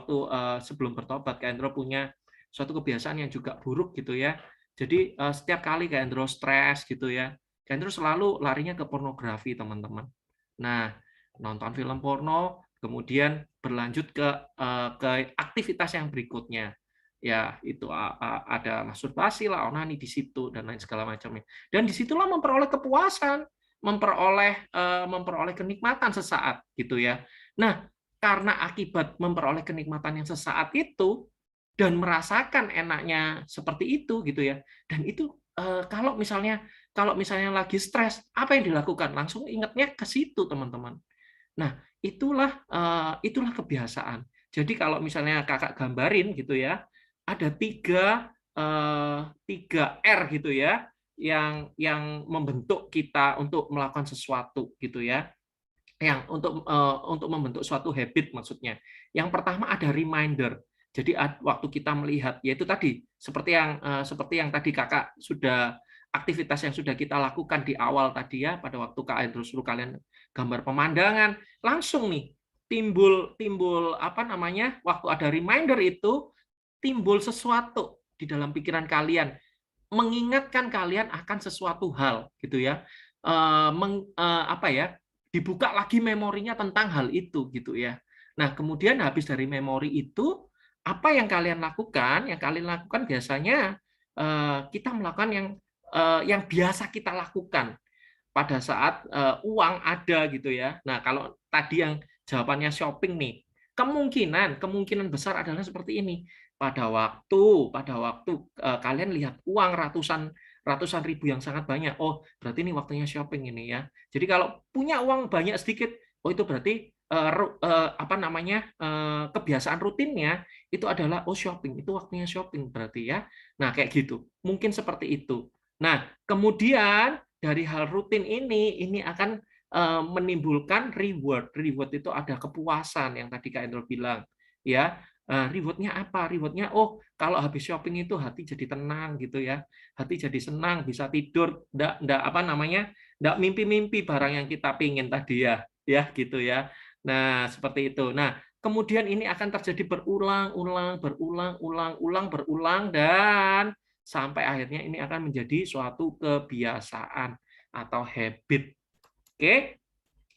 bertobat, Kak Endro punya suatu kebiasaan yang juga buruk gitu ya. Jadi setiap kali Kak Endro stres gitu ya, Kak Endro selalu larinya ke pornografi, teman-teman. Nah, nonton film porno, kemudian berlanjut ke aktivitas yang berikutnya. Ya, itu ada masturbasi lah, onani di situ dan lain segala macamnya. Dan disitulah memperoleh kepuasan, memperoleh kenikmatan sesaat gitu ya. Nah, karena akibat memperoleh kenikmatan yang sesaat itu dan merasakan enaknya seperti itu gitu ya. Dan itu kalau misalnya lagi stres, apa yang dilakukan? Langsung ingatnya ke situ, teman-teman. Nah, itulah kebiasaan. Jadi kalau misalnya kakak gambarin gitu ya, ada tiga R gitu ya, yang membentuk kita untuk melakukan sesuatu gitu ya, yang untuk membentuk suatu habit maksudnya. Yang pertama ada reminder. Jadi waktu kita melihat, yaitu tadi seperti yang tadi kakak sudah aktivitas yang sudah kita lakukan di awal tadi ya, pada waktu Kak Andrew suruh kalian gambar pemandangan, langsung nih timbul waktu ada reminder itu timbul sesuatu di dalam pikiran kalian, mengingatkan kalian akan sesuatu hal gitu ya, dibuka lagi memorinya tentang hal itu gitu ya. Nah, kemudian habis dari memori itu, apa yang kalian lakukan? Yang kalian lakukan biasanya kita melakukan yang biasa kita lakukan pada saat uang ada gitu ya. Nah, kalau tadi yang jawabannya shopping nih, kemungkinan besar adalah seperti ini. Pada waktu kalian lihat uang ratusan ribu yang sangat banyak, oh berarti ini waktunya shopping ini ya. Jadi kalau punya uang banyak sedikit, oh itu berarti kebiasaan rutinnya itu adalah shopping, itu waktunya shopping berarti ya. Nah kayak gitu, mungkin seperti itu. Nah kemudian dari hal rutin ini akan menimbulkan reward. Reward itu ada kepuasan yang tadi Kak Endro bilang ya. Rewardnya apa? Rewardnya kalau habis shopping itu hati jadi tenang gitu ya, hati jadi senang, bisa tidur, nggak mimpi-mimpi barang yang kita pingin tadi ya gitu ya. Nah seperti itu. Nah kemudian ini akan terjadi berulang dan sampai akhirnya ini akan menjadi suatu kebiasaan atau habit. Oke.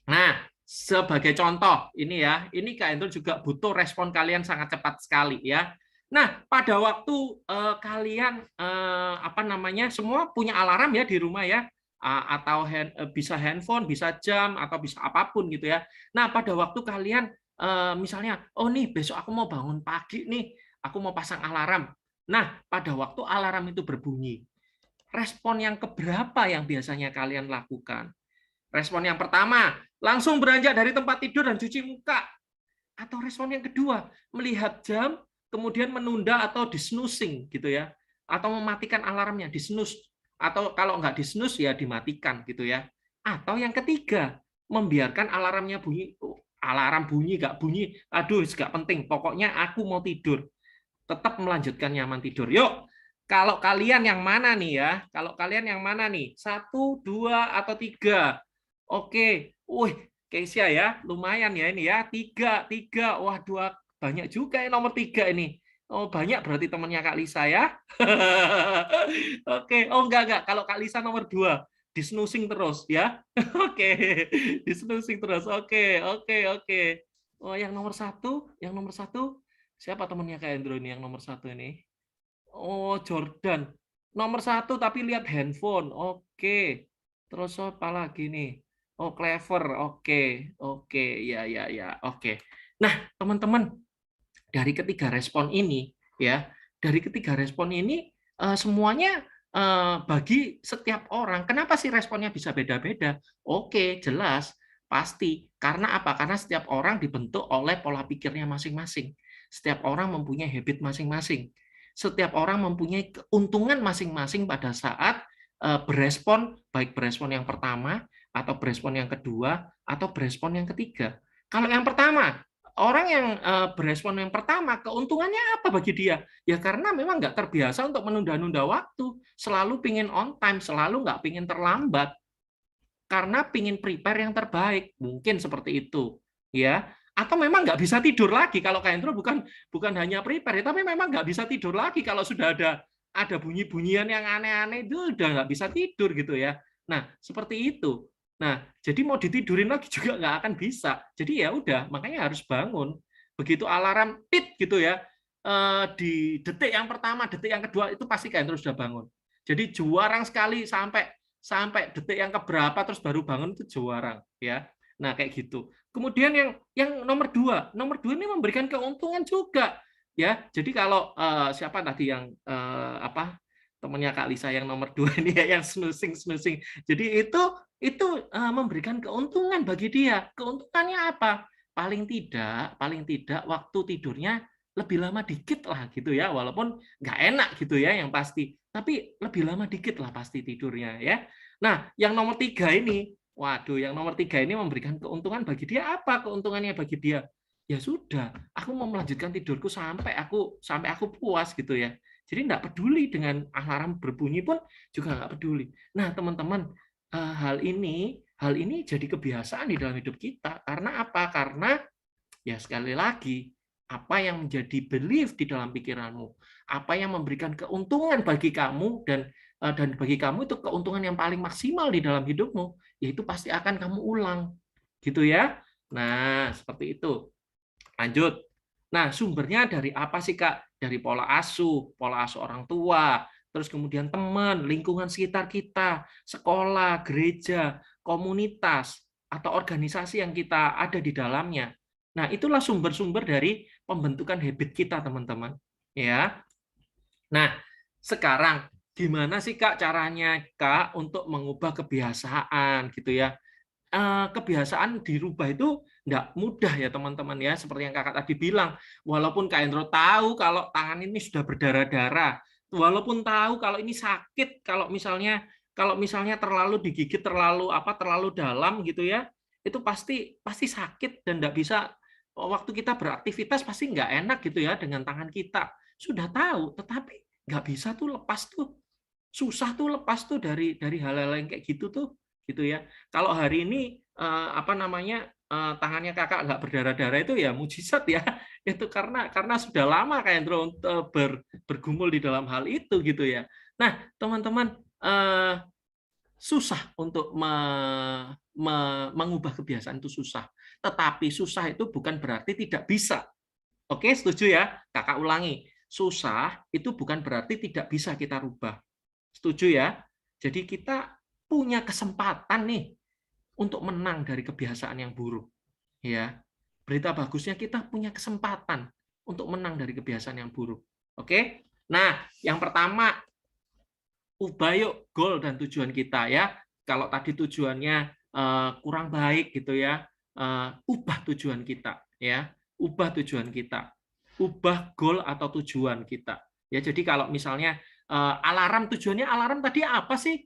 Nah, sebagai contoh ini ya, ini Kak Hendro juga butuh respon kalian sangat cepat sekali ya. Nah, pada waktu kalian semua punya alarm ya di rumah ya, atau bisa handphone, bisa jam atau bisa apapun gitu ya. Nah, pada waktu kalian misalnya, nih besok aku mau bangun pagi nih, aku mau pasang alarm. Nah, pada waktu alarm itu berbunyi, respon yang keberapa yang biasanya kalian lakukan? Respon yang pertama, langsung beranjak dari tempat tidur dan cuci muka. Atau respon yang kedua, melihat jam, kemudian menunda atau di-snoozing gitu ya. Atau mematikan alarmnya, di-snooze. Atau kalau nggak di-snooze ya dimatikan gitu ya. Atau yang ketiga, membiarkan alarmnya bunyi. Alarm bunyi, nggak bunyi, aduh nggak penting, pokoknya aku mau tidur. Tetap melanjutkan nyaman tidur. Yuk, kalau kalian yang mana nih ya? Kalau kalian yang mana nih? 1, 2, atau 3? Oke, Keisha ya, lumayan ya ini ya, 3. Wah, 2 banyak juga ya nomor 3 ini. Oh, banyak berarti temannya Kak Lisa ya. Oke, enggak. Kalau Kak Lisa nomor 2. Disnusing terus ya. Oke, disnusing terus. Oke, oke, oke. Oh, yang nomor satu, siapa temannya Kak Endro ini yang nomor satu ini? Oh, Jordan. Nomor satu tapi lihat handphone. Oke. Terus apa lagi nih? Oh, Clever. Oke. Oke. Ya, ya, ya. Oke. Nah, teman-teman, dari ketiga respon ini, ya, semuanya bagi setiap orang. Kenapa sih responnya bisa beda-beda? Oke, jelas. Pasti. Karena apa? Karena setiap orang dibentuk oleh pola pikirnya masing-masing. Setiap orang mempunyai habit masing-masing. Setiap orang mempunyai keuntungan masing-masing pada saat berespon, baik berespon yang pertama, atau berespon yang kedua, atau berespon yang ketiga. Kalau yang pertama, orang yang berespon yang pertama, keuntungannya apa bagi dia? Ya karena memang nggak terbiasa untuk menunda-nunda waktu, selalu pingin on time, selalu nggak pingin terlambat, karena pingin prepare yang terbaik, mungkin seperti itu, ya. Atau memang nggak bisa tidur lagi. Kalau Kak Hendro bukan hanya prepare, tapi memang nggak bisa tidur lagi kalau sudah ada bunyi-bunyian yang aneh-aneh itu udah nggak bisa tidur gitu ya. Nah seperti itu. Nah jadi mau ditidurin lagi juga nggak akan bisa. Jadi ya udah, makanya harus bangun. Begitu alarm tit gitu ya, di detik yang pertama, detik yang kedua itu pasti Kak Hendro sudah bangun. Jadi jarang sekali sampai detik yang keberapa terus baru bangun, itu jarang ya. Nah kayak gitu. Kemudian yang nomor dua ini memberikan keuntungan juga ya. Jadi kalau siapa tadi yang temannya Kak Lisa yang nomor 2 ini ya, yang snoozing. Jadi itu memberikan keuntungan bagi dia. Keuntungannya apa? Paling tidak waktu tidurnya lebih lama dikit lah gitu ya, walaupun nggak enak gitu ya yang pasti, tapi lebih lama dikit lah pasti tidurnya ya. Nah yang nomor 3 ini, waduh, yang nomor 3 ini memberikan keuntungan bagi dia. Apa keuntungannya bagi dia? Ya sudah, aku mau melanjutkan tidurku sampai aku puas gitu ya. Jadi nggak peduli dengan alarm berbunyi pun juga nggak peduli. Nah teman-teman, hal ini jadi kebiasaan di dalam hidup kita. Karena apa? Karena ya sekali lagi, apa yang menjadi belief di dalam pikiranmu, apa yang memberikan keuntungan bagi kamu, dan bagi kamu itu keuntungan yang paling maksimal di dalam hidupmu, yaitu pasti akan kamu ulang, gitu ya. Nah, seperti itu. Lanjut. Nah, sumbernya dari apa sih, Kak? Dari pola asuh orang tua, terus kemudian teman, lingkungan sekitar kita, sekolah, gereja, komunitas, atau organisasi yang kita ada di dalamnya. Nah, itulah sumber-sumber dari pembentukan habit kita, teman-teman. Ya. Nah, sekarang gimana sih Kak caranya Kak untuk mengubah kebiasaan gitu ya? Kebiasaan dirubah itu enggak mudah ya teman-teman ya, seperti yang Kakak tadi bilang. Walaupun Kak Endro tahu kalau tangan ini sudah berdarah-darah, walaupun tahu kalau ini sakit, kalau misalnya terlalu digigit terlalu dalam gitu ya, itu pasti sakit dan enggak bisa, waktu kita beraktivitas pasti nggak enak gitu ya dengan tangan kita. Sudah tahu, tetapi nggak bisa tuh lepas tuh. Susah tuh lepas tuh dari hal-hal yang kayak gitu tuh, gitu ya. Kalau hari ini tangannya Kakak nggak berdarah-darah itu ya mujizat ya. Itu karena sudah lama kayak Andro bergumul di dalam hal itu gitu ya. Nah, teman-teman, susah untuk mengubah kebiasaan itu susah. Tetapi susah itu bukan berarti tidak bisa. Oke, setuju ya? Kakak ulangi. Susah itu bukan berarti tidak bisa kita rubah. Setuju ya? Jadi kita punya kesempatan nih untuk menang dari kebiasaan yang buruk. Ya. Berita bagusnya kita punya kesempatan untuk menang dari kebiasaan yang buruk. Oke? Nah, yang pertama, ubah yuk goal dan tujuan kita ya. Kalau tadi tujuannya kurang baik gitu ya, ubah tujuan kita ya, ubah tujuan kita, ubah goal atau tujuan kita ya. Jadi kalau misalnya tujuannya alarm tadi apa sih?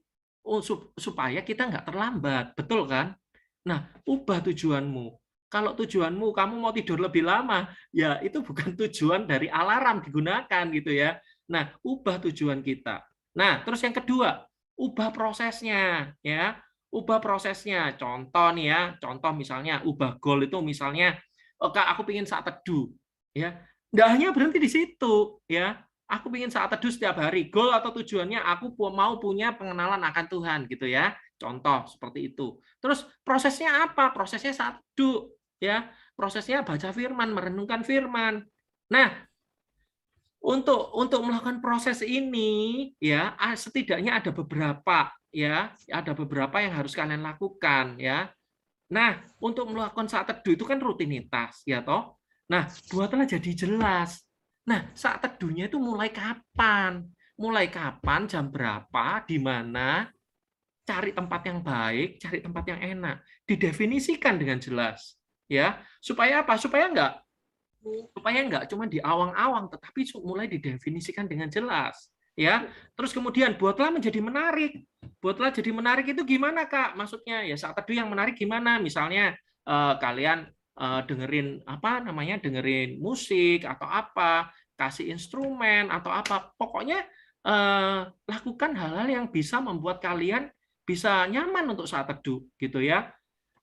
Supaya kita nggak terlambat, betul kan? Nah, ubah tujuanmu. Kalau tujuanmu kamu mau tidur lebih lama, ya itu bukan tujuan dari alarm digunakan gitu ya. Nah, ubah tujuan kita. Nah, terus yang kedua, ubah prosesnya ya. Ubah prosesnya. Contoh nih ya, contoh misalnya ubah goal itu misalnya, oh, Kak, aku pengen saat teduh ya. Nggak hanya berhenti di situ ya. Aku pengen saat teduh setiap hari. Goal atau tujuannya aku mau punya pengenalan akan Tuhan gitu ya. Contoh seperti itu. Terus prosesnya apa? Prosesnya saat duduk, ya. Prosesnya baca firman, merenungkan firman. Nah, untuk melakukan proses ini, ya, setidaknya ada beberapa, ya, ada beberapa yang harus kalian lakukan, ya. Nah, untuk melakukan saat teduh itu kan rutinitas, ya toh. Nah, buatlah jadi jelas. Nah, saat teduhnya itu mulai kapan? Mulai kapan, jam berapa, di mana, cari tempat yang baik, cari tempat yang enak, didefinisikan dengan jelas, ya. Supaya apa? Supaya enggak cuma di awang-awang, tetapi mulai didefinisikan dengan jelas, ya. Terus kemudian buatlah menjadi menarik. Buatlah jadi menarik itu gimana, Kak? Maksudnya ya saat teduh yang menarik gimana? Misalnya kalian dengerin dengerin musik atau apa, kasih instrumen atau apa. Pokoknya lakukan hal-hal yang bisa membuat kalian bisa nyaman untuk saat teduh, gitu ya.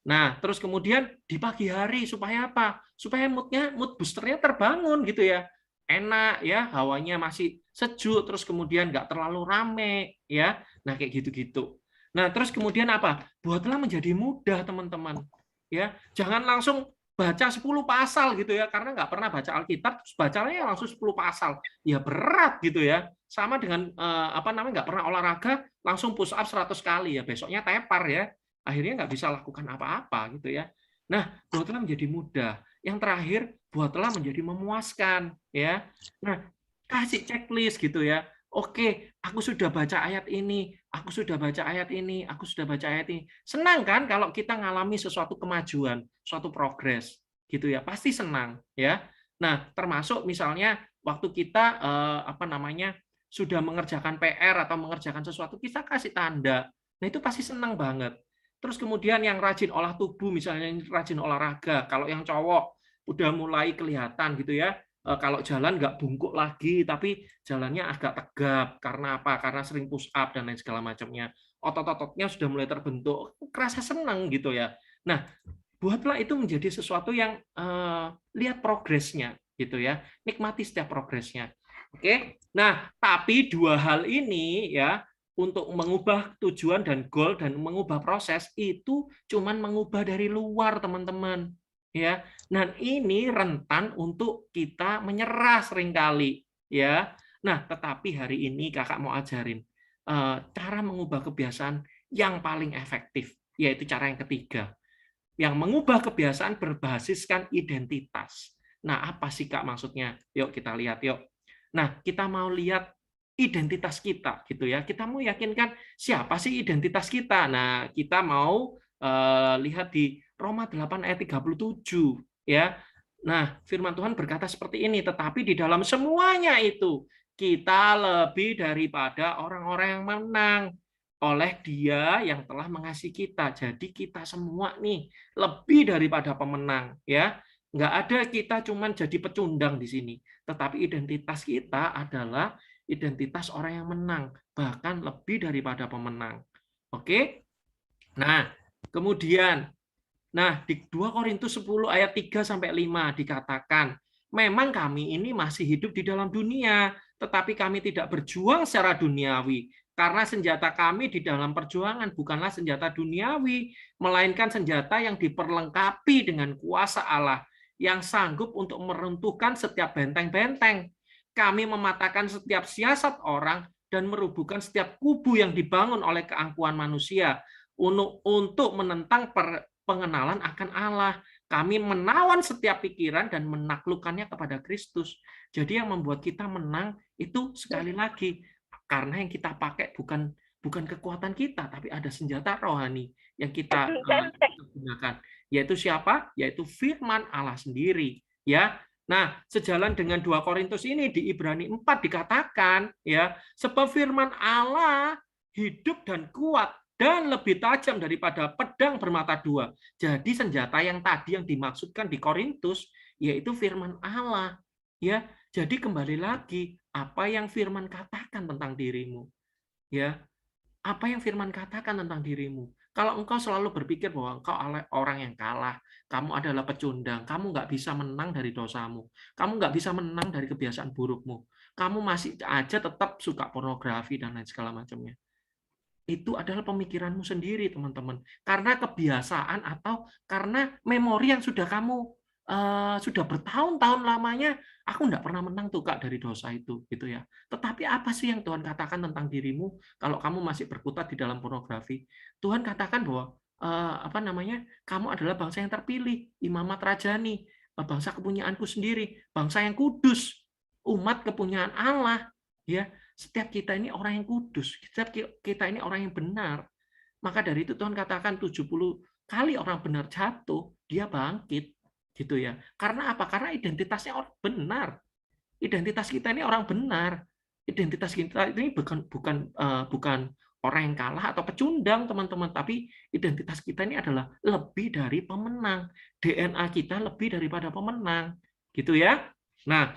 Nah, terus kemudian di pagi hari supaya apa? Supaya mood boosternya terbangun gitu ya. Enak ya, hawanya masih sejuk, terus kemudian nggak terlalu rame ya. Nah, kayak gitu-gitu. Nah, terus kemudian apa? Buatlah menjadi mudah, teman-teman. Ya, jangan langsung baca 10 pasal gitu ya, karena nggak pernah baca Alkitab, terus bacanya langsung 10 pasal. Ya berat gitu ya. Sama dengan nggak pernah olahraga, langsung push up 100 kali ya, besoknya tepar ya. Akhirnya nggak bisa lakukan apa-apa gitu ya. Nah, buatlah menjadi mudah. Yang terakhir, buatlah menjadi memuaskan ya. Nah, kasih checklist gitu ya. Oke, aku sudah baca ayat ini, aku sudah baca ayat ini, aku sudah baca ayat ini. Senang kan kalau kita ngalami sesuatu kemajuan, suatu progres gitu ya. Pasti senang ya. Nah, termasuk misalnya waktu kita sudah mengerjakan PR atau mengerjakan sesuatu, kita kasih tanda. Nah, itu pasti senang banget. Terus kemudian yang rajin olah tubuh, misalnya yang rajin olahraga, kalau yang cowok udah mulai kelihatan gitu ya, kalau jalan nggak bungkuk lagi, tapi jalannya agak tegap. Karena apa? Karena sering push up dan lain segala macamnya. Otot-ototnya sudah mulai terbentuk, kerasa senang gitu ya. Nah, buatlah itu menjadi sesuatu yang lihat progresnya gitu ya, nikmati setiap progresnya. Oke, nah tapi dua hal ini ya, untuk mengubah tujuan dan goal dan mengubah proses itu cuman mengubah dari luar, teman-teman. Ya. Dan ini rentan untuk kita menyerah seringkali, ya. Nah, tetapi hari ini Kakak mau ajarin cara mengubah kebiasaan yang paling efektif, yaitu cara yang ketiga. Yang mengubah kebiasaan berbasiskan identitas. Nah, apa sih Kak maksudnya? Yuk kita lihat yuk. Nah, kita mau lihat identitas kita gitu ya. Kita mau yakinkan siapa sih identitas kita. Nah, kita mau lihat di Roma 8 ayat 37 ya. Nah, firman Tuhan berkata seperti ini, tetapi di dalam semuanya itu kita lebih daripada orang-orang yang menang oleh Dia yang telah mengasihi kita. Jadi kita semua nih lebih daripada pemenang ya. Nggak ada kita cuman jadi pecundang di sini, tetapi identitas kita adalah identitas orang yang menang, bahkan lebih daripada pemenang. Oke? Nah, kemudian di 2 Korintus 10 ayat 3 sampai 5 dikatakan, memang kami ini masih hidup di dalam dunia, tetapi kami tidak berjuang secara duniawi, karena senjata kami di dalam perjuangan bukanlah senjata duniawi, melainkan senjata yang diperlengkapi dengan kuasa Allah yang sanggup untuk meruntuhkan setiap benteng-benteng. Kami mematahkan setiap siasat orang dan merubuhkan setiap kubu yang dibangun oleh keangkuhan manusia untuk menentang pengenalan akan Allah. Kami menawan setiap pikiran dan menaklukkannya kepada Kristus. Jadi yang membuat kita menang itu sekali lagi karena yang kita pakai bukan kekuatan kita, tapi ada senjata rohani yang kita gunakan. Yaitu siapa? Yaitu firman Allah sendiri. Ya. Nah, sejalan dengan 2 Korintus ini di Ibrani 4 dikatakan, ya, sebab firman Allah hidup dan kuat dan lebih tajam daripada pedang bermata dua. Jadi senjata yang tadi yang dimaksudkan di Korintus yaitu firman Allah. Ya, jadi kembali lagi apa yang firman katakan tentang dirimu. Ya, apa yang firman katakan tentang dirimu. Kalau engkau selalu berpikir bahwa engkau orang yang kalah, kamu adalah pecundang, kamu nggak bisa menang dari dosamu, kamu nggak bisa menang dari kebiasaan burukmu, kamu masih aja tetap suka pornografi dan lain segala macamnya. itu adalah pemikiranmu sendiri, teman-teman. Karena kebiasaan atau karena memori yang sudah kamu sudah bertahun-tahun lamanya, aku enggak pernah menang tuh Kak dari dosa itu, gitu ya. Tetapi apa sih yang Tuhan katakan tentang dirimu kalau kamu masih berkutat di dalam pornografi? Tuhan katakan bahwa apa namanya? Kamu adalah bangsa yang terpilih, imamat rajani, bangsa kepunyaanku sendiri, bangsa yang kudus, umat kepunyaan Allah, ya. Setiap kita ini orang yang kudus, setiap kita ini orang yang benar. Maka dari itu Tuhan katakan 70 kali orang benar jatuh, dia bangkit. Gitu ya. Karena apa? Karena identitasnya orang benar. Identitas kita ini orang benar. Identitas kita ini bukan orang yang kalah atau pecundang, teman-teman, tapi identitas kita ini adalah lebih dari pemenang. DNA kita lebih daripada pemenang. Gitu ya. Nah,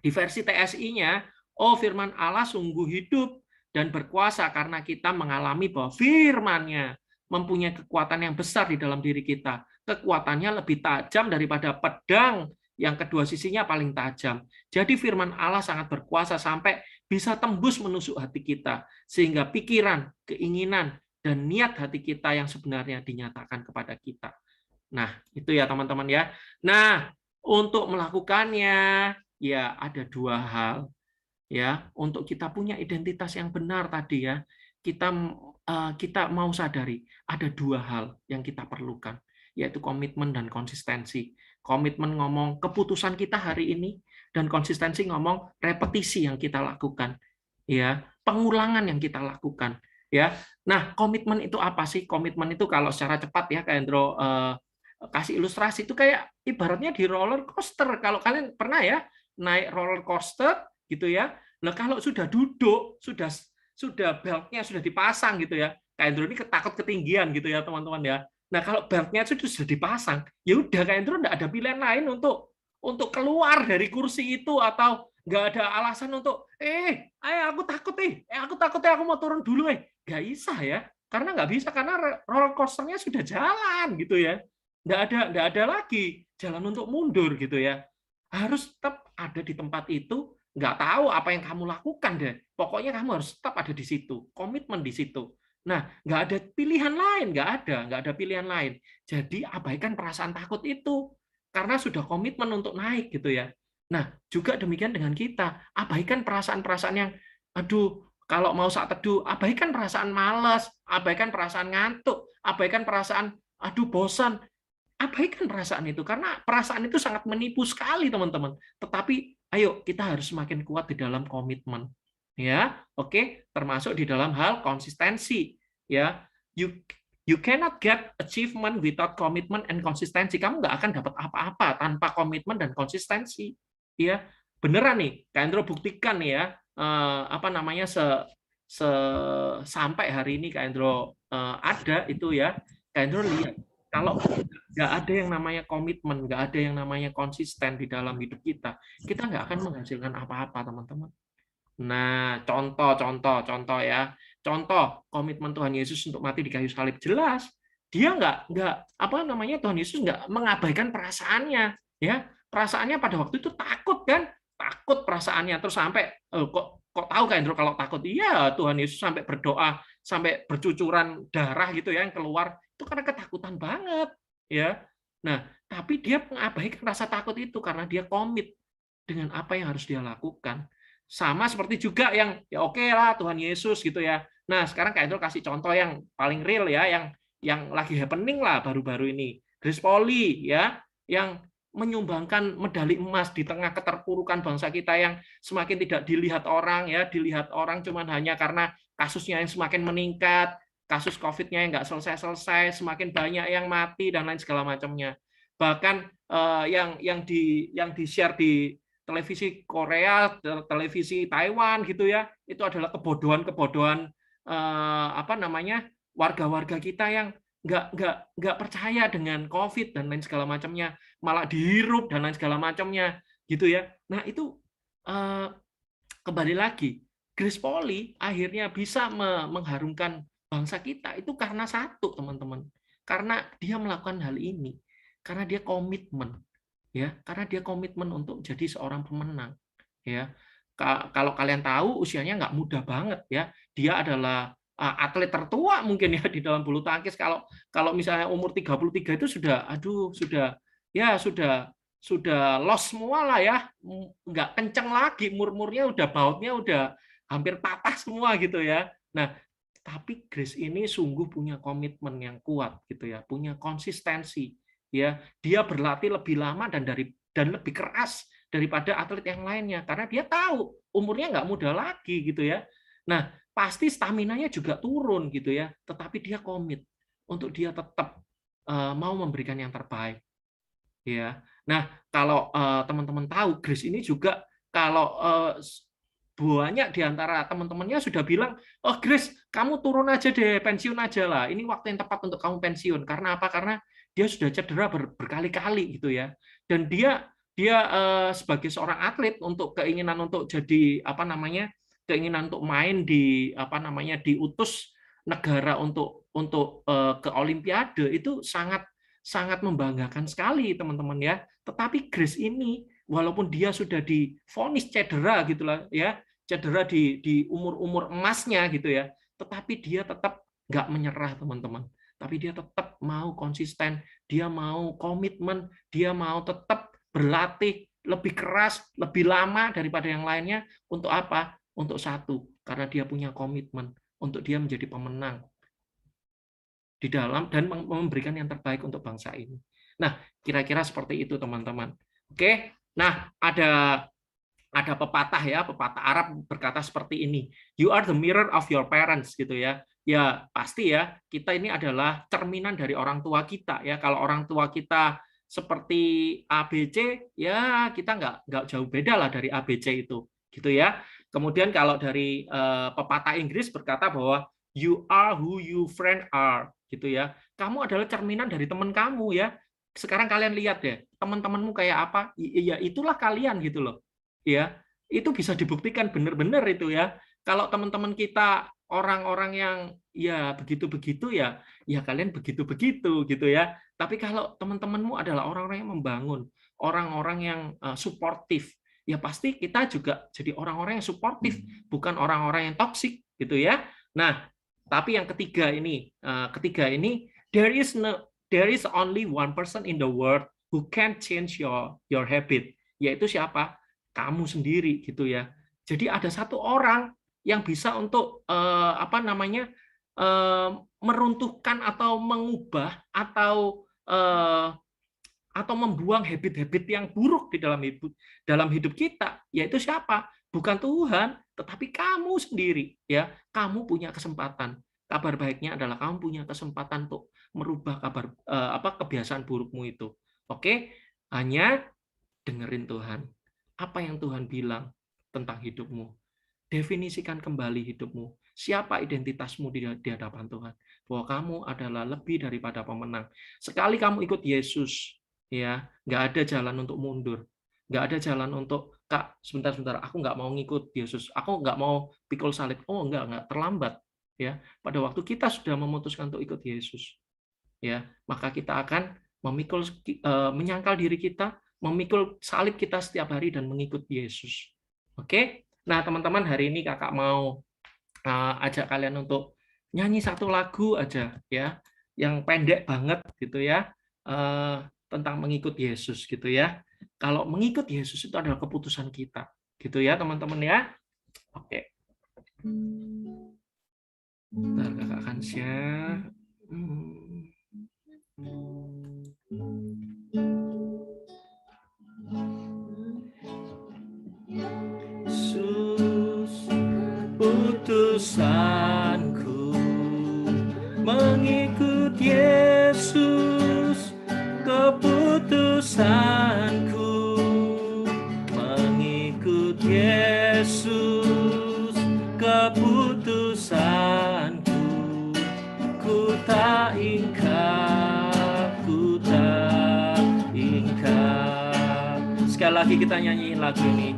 di versi TSI-nya, firman Allah sungguh hidup dan berkuasa karena kita mengalami bahwa firman-Nya mempunyai kekuatan yang besar di dalam diri kita. Kekuatannya lebih tajam daripada pedang yang kedua sisinya paling tajam. Jadi firman Allah sangat berkuasa sampai bisa tembus menusuk hati kita, sehingga pikiran, keinginan, dan niat hati kita yang sebenarnya dinyatakan kepada kita. Nah, itu ya teman-teman ya. Nah, untuk melakukannya, ya ada dua hal. Ya, untuk kita punya identitas yang benar tadi ya, kita mau sadari ada dua hal yang kita perlukan, yaitu komitmen dan konsistensi. Komitmen ngomong keputusan kita hari ini, dan konsistensi ngomong repetisi yang kita lakukan, ya, pengulangan yang kita lakukan, ya. Nah, komitmen itu apa sih? Komitmen itu kalau secara cepat ya, Kak Hendro kasih ilustrasi itu kayak ibaratnya di roller coaster. Kalau kalian pernah ya naik roller coaster gitu ya. Nah, kalau sudah duduk, sudah beltnya sudah dipasang gitu ya. Kak Hendro ini takut ketinggian gitu ya, teman-teman ya. Nah, kalau beltnya sudah dipasang, ya udah Kak Hendro enggak ada pilihan lain untuk keluar dari kursi itu, atau nggak ada alasan untuk aku takut aku mau turun dulu nggak bisa ya, karena nggak bisa, karena roller coasternya sudah jalan gitu ya, nggak ada lagi jalan untuk mundur gitu ya, harus tetap ada di tempat itu. Nggak tahu apa yang kamu lakukan deh, pokoknya kamu harus tetap ada di situ, komitmen di situ. Nah, nggak ada pilihan lain, nggak ada pilihan lain. Jadi abaikan perasaan takut itu, karena sudah komitmen untuk naik gitu ya. Nah, juga demikian dengan kita, abaikan perasaan-perasaan yang, aduh, kalau mau saat teduh, abaikan perasaan malas, abaikan perasaan ngantuk, abaikan perasaan, aduh, bosan. Abaikan perasaan itu, karena perasaan itu sangat menipu sekali, teman-teman. Tetapi ayo kita harus semakin kuat di dalam komitmen. Ya, oke, termasuk di dalam hal konsistensi. Ya, you cannot get achievement without commitment and konsistensi. Kamu nggak akan dapat apa-apa tanpa komitmen dan konsistensi. Ya, beneran nih, Kak Hendro buktikan nih ya, apa namanya sampai hari ini Kak Hendro ada itu ya, Kak Hendro lihat kalau nggak ada yang namanya komitmen, nggak ada yang namanya konsisten di dalam hidup kita nggak akan menghasilkan apa-apa, teman-teman. Nah, contoh ya. Contoh komitmen Tuhan Yesus untuk mati di kayu salib, jelas dia nggak apa namanya, Tuhan Yesus nggak mengabaikan perasaannya, ya. Perasaannya pada waktu itu takut kan? Takut perasaannya, terus sampai kok tahu kan Andrew kalau takut? Iya, Tuhan Yesus sampai berdoa, sampai bercucuran darah gitu ya yang keluar, itu karena ketakutan banget, ya. Nah, tapi dia mengabaikan rasa takut itu karena dia komit dengan apa yang harus dia lakukan. Sama seperti juga yang ya oke lah Tuhan Yesus gitu ya. Nah, sekarang Kak Endro kasih contoh yang paling real ya, yang lagi happening lah baru-baru ini. Grace Polly ya, yang menyumbangkan medali emas di tengah keterpurukan bangsa kita yang semakin tidak dilihat orang ya, dilihat orang cuman hanya karena kasusnya yang semakin meningkat, kasus COVID-nya yang nggak selesai-selesai, semakin banyak yang mati dan lain segala macamnya. Bahkan yang di-share di televisi Korea, televisi Taiwan gitu ya, itu adalah kebodohan apa namanya, warga-warga kita yang nggak percaya dengan COVID dan lain segala macamnya, malah dihirup dan lain segala macamnya gitu ya. Nah itu kembali lagi, Grace Polly akhirnya bisa mengharumkan bangsa kita itu karena satu, teman-teman, karena dia melakukan hal ini, karena dia komitmen, ya, karena dia komitmen untuk jadi seorang pemenang, ya. Kalau kalian tahu usianya nggak muda banget ya, dia adalah atlet tertua mungkin ya di dalam bulu tangkis. Kalau misalnya umur 33 itu sudah lost semua lah ya, nggak kenceng lagi, murmurnya udah, bautnya udah hampir patah semua gitu ya. Nah, tapi Grace ini sungguh punya komitmen yang kuat gitu ya, punya konsistensi ya. Dia berlatih lebih lama dan lebih keras daripada atlet yang lainnya karena dia tahu umurnya nggak muda lagi gitu ya. Nah, pasti staminanya juga turun gitu ya, tetapi dia komit untuk dia tetap mau memberikan yang terbaik. Ya. Nah, kalau teman-teman tahu, Grace ini juga kalau banyak di antara teman-temannya sudah bilang, "Oh, Grace, kamu turun aja deh, pensiun aja lah. Ini waktu yang tepat untuk kamu pensiun." Karena apa? Karena dia sudah cedera berkali-kali gitu ya. Dan dia sebagai seorang atlet untuk keinginan untuk jadi keinginan untuk main diutus negara untuk ke Olimpiade itu sangat membanggakan sekali teman-teman ya. Tetapi Grace ini walaupun dia sudah divonis cedera gitulah ya, cedera di umur emasnya gitu ya, tetapi dia tetap nggak menyerah teman-teman. Tapi dia tetap mau konsisten, dia mau komitmen, dia mau tetap berlatih lebih keras, lebih lama daripada yang lainnya. Untuk apa? Untuk satu, karena dia punya komitmen untuk dia menjadi pemenang di dalam dan memberikan yang terbaik untuk bangsa ini. Nah, kira-kira seperti itu teman-teman. Oke. Nah, ada pepatah ya, pepatah Arab berkata seperti ini. You are the mirror of your parents gitu ya. Ya, pasti ya, kita ini adalah cerminan dari orang tua kita ya. Kalau orang tua kita seperti ABC, ya kita nggak jauh beda lah dari ABC itu, gitu ya. Kemudian kalau dari pepatah Inggris berkata bahwa you are who you friend are, gitu ya. Kamu adalah cerminan dari teman kamu ya. Sekarang kalian lihat deh, teman-temanmu kayak apa? Ya itulah kalian gitu loh. Ya, itu bisa dibuktikan benar-benar itu ya. Kalau teman-teman kita orang-orang yang ya begitu-begitu ya kalian begitu-begitu gitu ya. Tapi kalau teman-temanmu adalah orang-orang yang membangun, orang-orang yang suportif, ya pasti kita juga jadi orang-orang yang suportif, bukan orang-orang yang toksik gitu ya. Nah, tapi yang ketiga ini there is only one person in the world who can change your habit, yaitu siapa? Kamu sendiri gitu ya. Jadi ada satu orang yang bisa untuk meruntuhkan atau mengubah atau membuang habit-habit yang buruk di dalam hidup kita, yaitu siapa? Bukan Tuhan, tetapi kamu sendiri ya. Kamu punya kesempatan. Kabar baiknya adalah kamu punya kesempatan untuk merubah kebiasaan burukmu itu. Oke? Hanya dengerin Tuhan. Apa yang Tuhan bilang tentang hidupmu? Definisikan kembali hidupmu. Siapa identitasmu di hadapan Tuhan? Bahwa kamu adalah lebih daripada pemenang. Sekali kamu ikut Yesus, ya, nggak ada jalan untuk mundur. Nggak ada jalan untuk, Kak, sebentar, aku nggak mau ngikut Yesus. Aku nggak mau pikul salib. Oh, nggak terlambat. Ya, pada waktu kita sudah memutuskan untuk ikut Yesus, ya, maka kita akan menyangkal diri kita, memikul salib kita setiap hari dan mengikut Yesus. Oke? Nah, teman-teman, hari ini kakak mau ajak kalian untuk nyanyi satu lagu aja ya, yang pendek banget gitu ya, tentang mengikut Yesus gitu ya. Kalau mengikut Yesus itu adalah keputusan kita, gitu ya teman-teman ya. Oke. Bentar, kakak akan share. Putusanku mengikut Yesus, keputusanku mengikut Yesus, keputusanku ku tak ingkar, ku tak ingkar. Sekali lagi kita nyanyiin lagu ini.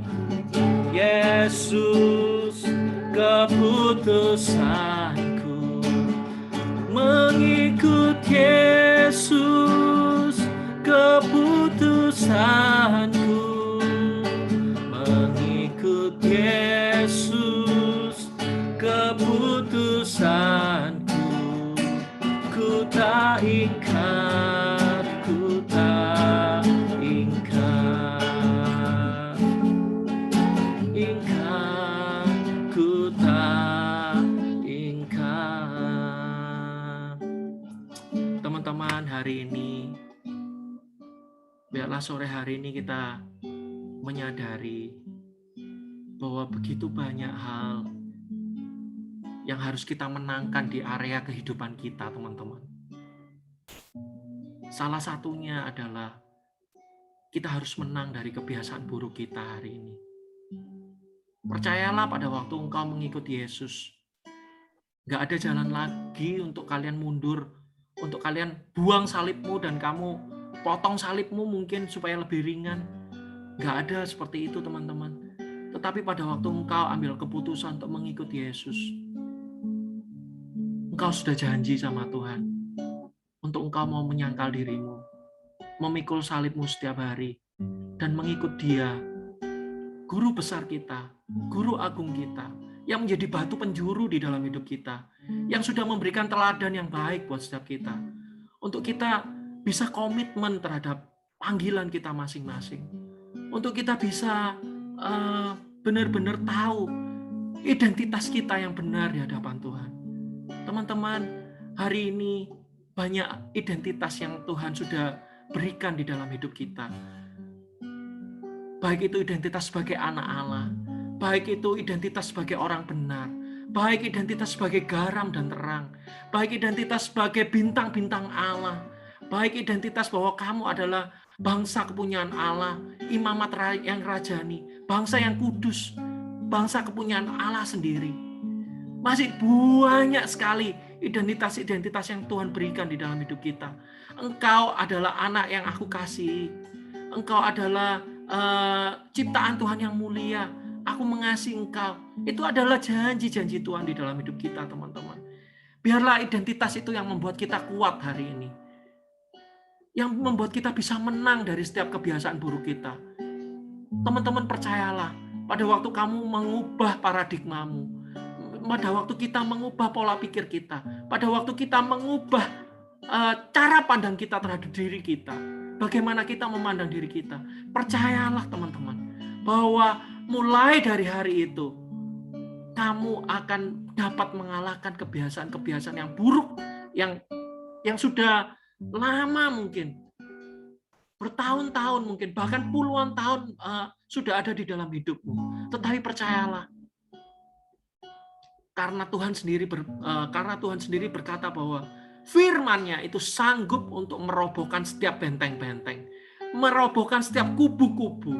Yesus, keputusanku mengikut Yesus, keputusanku mengikut Yesus, keputusanku biarlah sore hari ini kita menyadari bahwa begitu banyak hal yang harus kita menangkan di area kehidupan kita, teman-teman. Salah satunya adalah kita harus menang dari kebiasaan buruk kita hari ini. Percayalah pada waktu engkau mengikuti Yesus, nggak ada jalan lagi untuk kalian mundur, untuk kalian buang salibmu dan kamu potong salibmu mungkin supaya lebih ringan. Nggak ada seperti itu, teman-teman. Tetapi pada waktu engkau ambil keputusan untuk mengikuti Yesus, engkau sudah janji sama Tuhan untuk engkau mau menyangkal dirimu, memikul salibmu setiap hari, dan mengikut Dia, Guru besar kita, Guru agung kita, yang menjadi batu penjuru di dalam hidup kita, yang sudah memberikan teladan yang baik buat setiap kita, untuk kita bisa komitmen terhadap panggilan kita masing-masing, untuk kita bisa benar-benar tahu identitas kita yang benar di hadapan Tuhan. Teman-teman, hari ini banyak identitas yang Tuhan sudah berikan di dalam hidup kita. Baik itu identitas sebagai anak Allah, baik itu identitas sebagai orang benar, baik identitas sebagai garam dan terang, baik identitas sebagai bintang-bintang Allah, baik identitas bahwa kamu adalah bangsa kepunyaan Allah, imamat yang rajani, bangsa yang kudus, bangsa kepunyaan Allah sendiri. Masih banyak sekali identitas-identitas yang Tuhan berikan di dalam hidup kita. Engkau adalah anak yang aku kasihi. Engkau adalah ciptaan Tuhan yang mulia. Aku mengasihi engkau. Itu adalah janji-janji Tuhan di dalam hidup kita, teman-teman. Biarlah identitas itu yang membuat kita kuat hari ini. Yang membuat kita bisa menang dari setiap kebiasaan buruk kita. Teman-teman, percayalah, pada waktu kamu mengubah paradigmamu, pada waktu kita mengubah pola pikir kita, pada waktu kita mengubah cara pandang kita terhadap diri kita, bagaimana kita memandang diri kita, percayalah teman-teman, bahwa mulai dari hari itu, kamu akan dapat mengalahkan kebiasaan-kebiasaan yang buruk, yang sudah lama mungkin, bertahun-tahun mungkin, bahkan puluhan tahun sudah ada di dalam hidupmu. Tetapi percayalah, karena Tuhan sendiri berkata bahwa firman-Nya itu sanggup untuk merobohkan setiap benteng-benteng, merobohkan setiap kubu-kubu,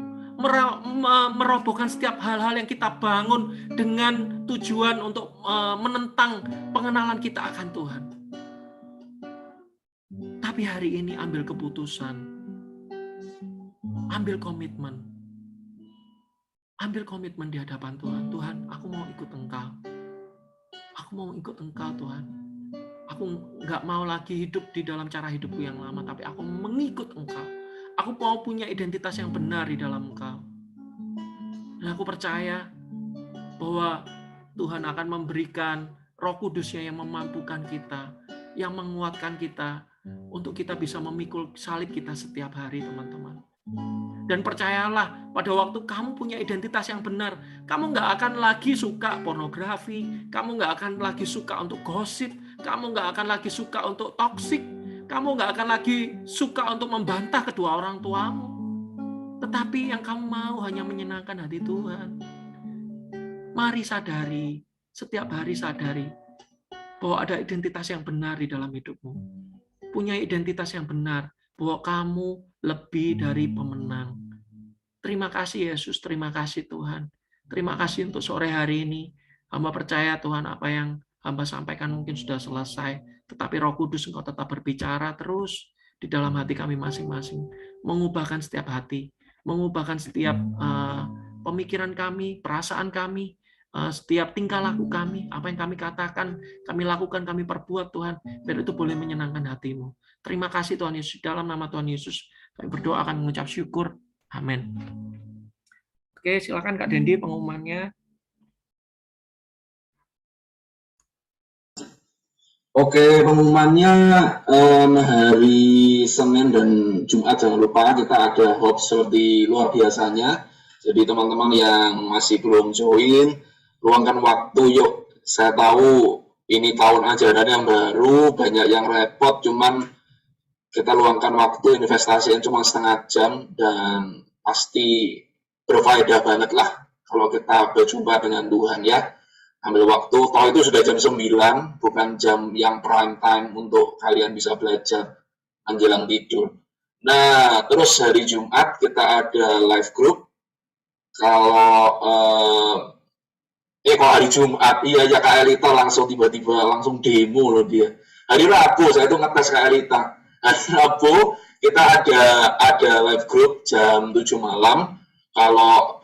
merobohkan setiap hal-hal yang kita bangun dengan tujuan untuk menentang pengenalan kita akan Tuhan. Tapi hari ini ambil keputusan, ambil komitmen di hadapan Tuhan. Tuhan, aku mau ikut Engkau. Aku mau ikut Engkau, Tuhan. Aku nggak mau lagi hidup di dalam cara hidupku yang lama, tapi aku mengikut Engkau. Aku mau punya identitas yang benar di dalam Engkau. Dan aku percaya bahwa Tuhan akan memberikan Roh Kudus-Nya yang memampukan kita, yang menguatkan kita, untuk kita bisa memikul salib kita setiap hari, teman-teman. Dan percayalah, pada waktu kamu punya identitas yang benar, kamu nggak akan lagi suka pornografi, kamu nggak akan lagi suka untuk gosip, kamu nggak akan lagi suka untuk toksik, kamu nggak akan lagi suka untuk membantah kedua orang tuamu. Tetapi yang kamu mau hanya menyenangkan hati Tuhan. Mari sadari, setiap hari sadari, bahwa ada identitas yang benar di dalam hidupmu. Punya identitas yang benar, bahwa kamu lebih dari pemenang. Terima kasih Yesus, terima kasih Tuhan. Terima kasih untuk sore hari ini. Hamba percaya Tuhan, apa yang hamba sampaikan mungkin sudah selesai, tetapi Roh Kudus Engkau tetap berbicara terus di dalam hati kami masing-masing, mengubahkan setiap hati, mengubahkan setiap pemikiran kami, perasaan kami, setiap tingkah laku kami, apa yang kami katakan, kami lakukan, kami perbuat Tuhan, biar itu boleh menyenangkan hati-Mu. Terima kasih Tuhan Yesus, dalam nama Tuhan Yesus kami berdoa akan mengucap syukur. Amin. Oke, silakan Kak Dendi pengumumannya. Oke, pengumumannya hari Senin dan Jumat jangan lupa kita ada host seperti luar biasanya. Jadi teman-teman yang masih belum join, luangkan waktu yuk. Saya tahu ini tahun ajaran yang baru, banyak yang repot, cuman kita luangkan waktu investasi yang cuma setengah jam dan pasti berfaedah banget lah kalau kita berjumpa dengan Tuhan ya. Ambil waktu, toh itu sudah jam 9, bukan jam yang prime time untuk kalian bisa belajar menjelang tidur. Nah, terus hari Jumat kita ada live group. Kalau hari Jumat, iya ya Kak Elita langsung tiba-tiba langsung demo loh dia. Hari Rabu saya tuh ngetes Kak Elita. Hari Rabu kita ada live group jam 7 malam. Kalau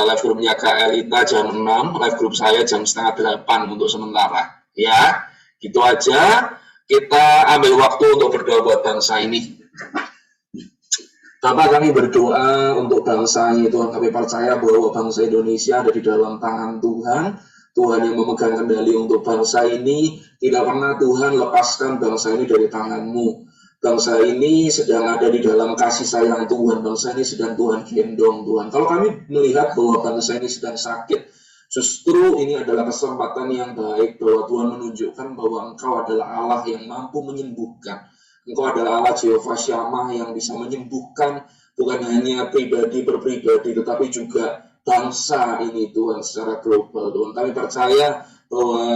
live groupnya Kak Elita jam 6, live group saya jam setengah 8 untuk sementara. Ya, gitu aja. Kita ambil waktu untuk berdoa buat bangsa ini. Bapak, kami berdoa untuk bangsa ini, Tuhan. Kami percaya bahwa bangsa Indonesia ada di dalam tangan Tuhan. Tuhan yang memegang kendali untuk bangsa ini. Tidak pernah Tuhan lepaskan bangsa ini dari tangan-Mu. Bangsa ini sedang ada di dalam kasih sayang Tuhan. Bangsa ini sedang Tuhan gendong, Tuhan. Kalau kami melihat bahwa bangsa ini sedang sakit, justru ini adalah kesempatan yang baik bahwa Tuhan menunjukkan bahwa Engkau adalah Allah yang mampu menyembuhkan. Engkau adalah Allah Jehovah Shammah yang bisa menyembuhkan bukan hanya pribadi per pribadi, tetapi juga bangsa ini Tuhan secara global. Tuhan, kami percaya bahwa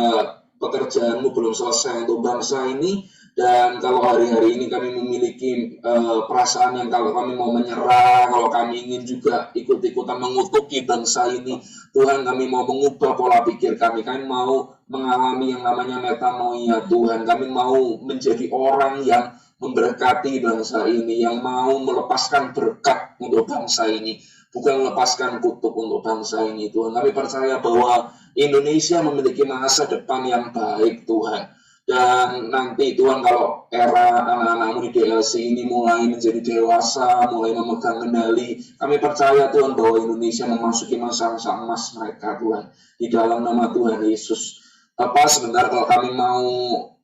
pekerjaan-Mu belum selesai untuk bangsa ini. Dan kalau hari-hari ini kami memiliki perasaan yang kalau kami mau menyerah, kalau kami ingin juga ikut-ikutan mengutuki bangsa ini, Tuhan kami mau mengubah pola pikir kami mau mengalami yang namanya metanoia Tuhan, kami mau menjadi orang yang memberkati bangsa ini, yang mau melepaskan berkat untuk bangsa ini, bukan melepaskan kutuk untuk bangsa ini Tuhan. Kami percaya bahwa Indonesia memiliki masa depan yang baik Tuhan. Dan nanti Tuhan kalau era anak-anak-Mu di DLC ini mulai menjadi dewasa, mulai memegang kendali, kami percaya Tuhan bahwa Indonesia memasuki masa-masa emas mereka Tuhan. Di dalam nama Tuhan Yesus. Bapak, sebentar kalau kami mau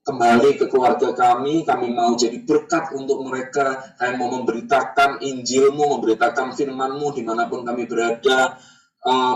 kembali ke keluarga kami mau jadi berkat untuk mereka, kami mau memberitakan Injil-Mu, memberitakan firman-Mu dimanapun kami berada,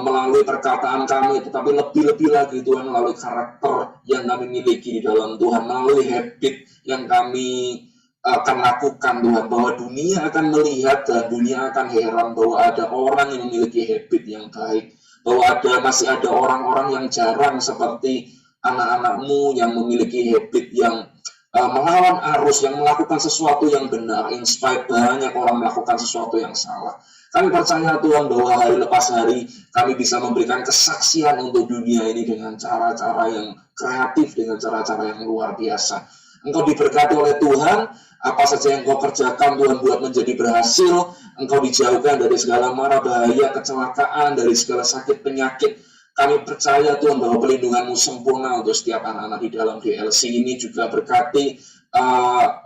melalui perkataan kami, tetapi lebih-lebih lagi Tuhan melalui karakter yang kami miliki di dalam Tuhan, melalui habit yang kami akan lakukan Tuhan, bahwa dunia akan melihat dan dunia akan heran bahwa ada orang yang memiliki habit yang baik, bahwa masih ada orang-orang yang jarang seperti anak-anak-Mu yang memiliki habit yang melawan arus, yang melakukan sesuatu yang benar, in spite banyak orang melakukan sesuatu yang salah. Kami percaya Tuhan bahwa hari lepas hari kami bisa memberikan kesaksian untuk dunia ini dengan cara-cara yang kreatif, dengan cara-cara yang luar biasa. Engkau diberkati oleh Tuhan, apa saja yang Engkau kerjakan Tuhan buat menjadi berhasil. Engkau dijauhkan dari segala mara bahaya, kecelakaan, dari segala sakit penyakit. Kami percaya Tuhan bahwa pelindungan-Mu sempurna untuk setiap anak-anak di dalam DLC ini. Juga berkati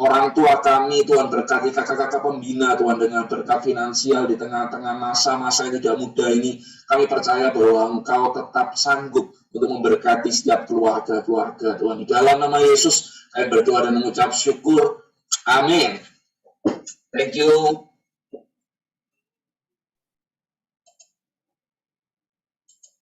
orang tua kami, Tuhan berkati kakak-kakak pembina Tuhan dengan berkat finansial di tengah-tengah masa-masa yang tidak mudah ini. Kami percaya bahwa Engkau tetap sanggup untuk memberkati setiap keluarga-keluarga Tuhan. Di dalam nama Yesus kami berdoa dan mengucap syukur. Amin. Thank you.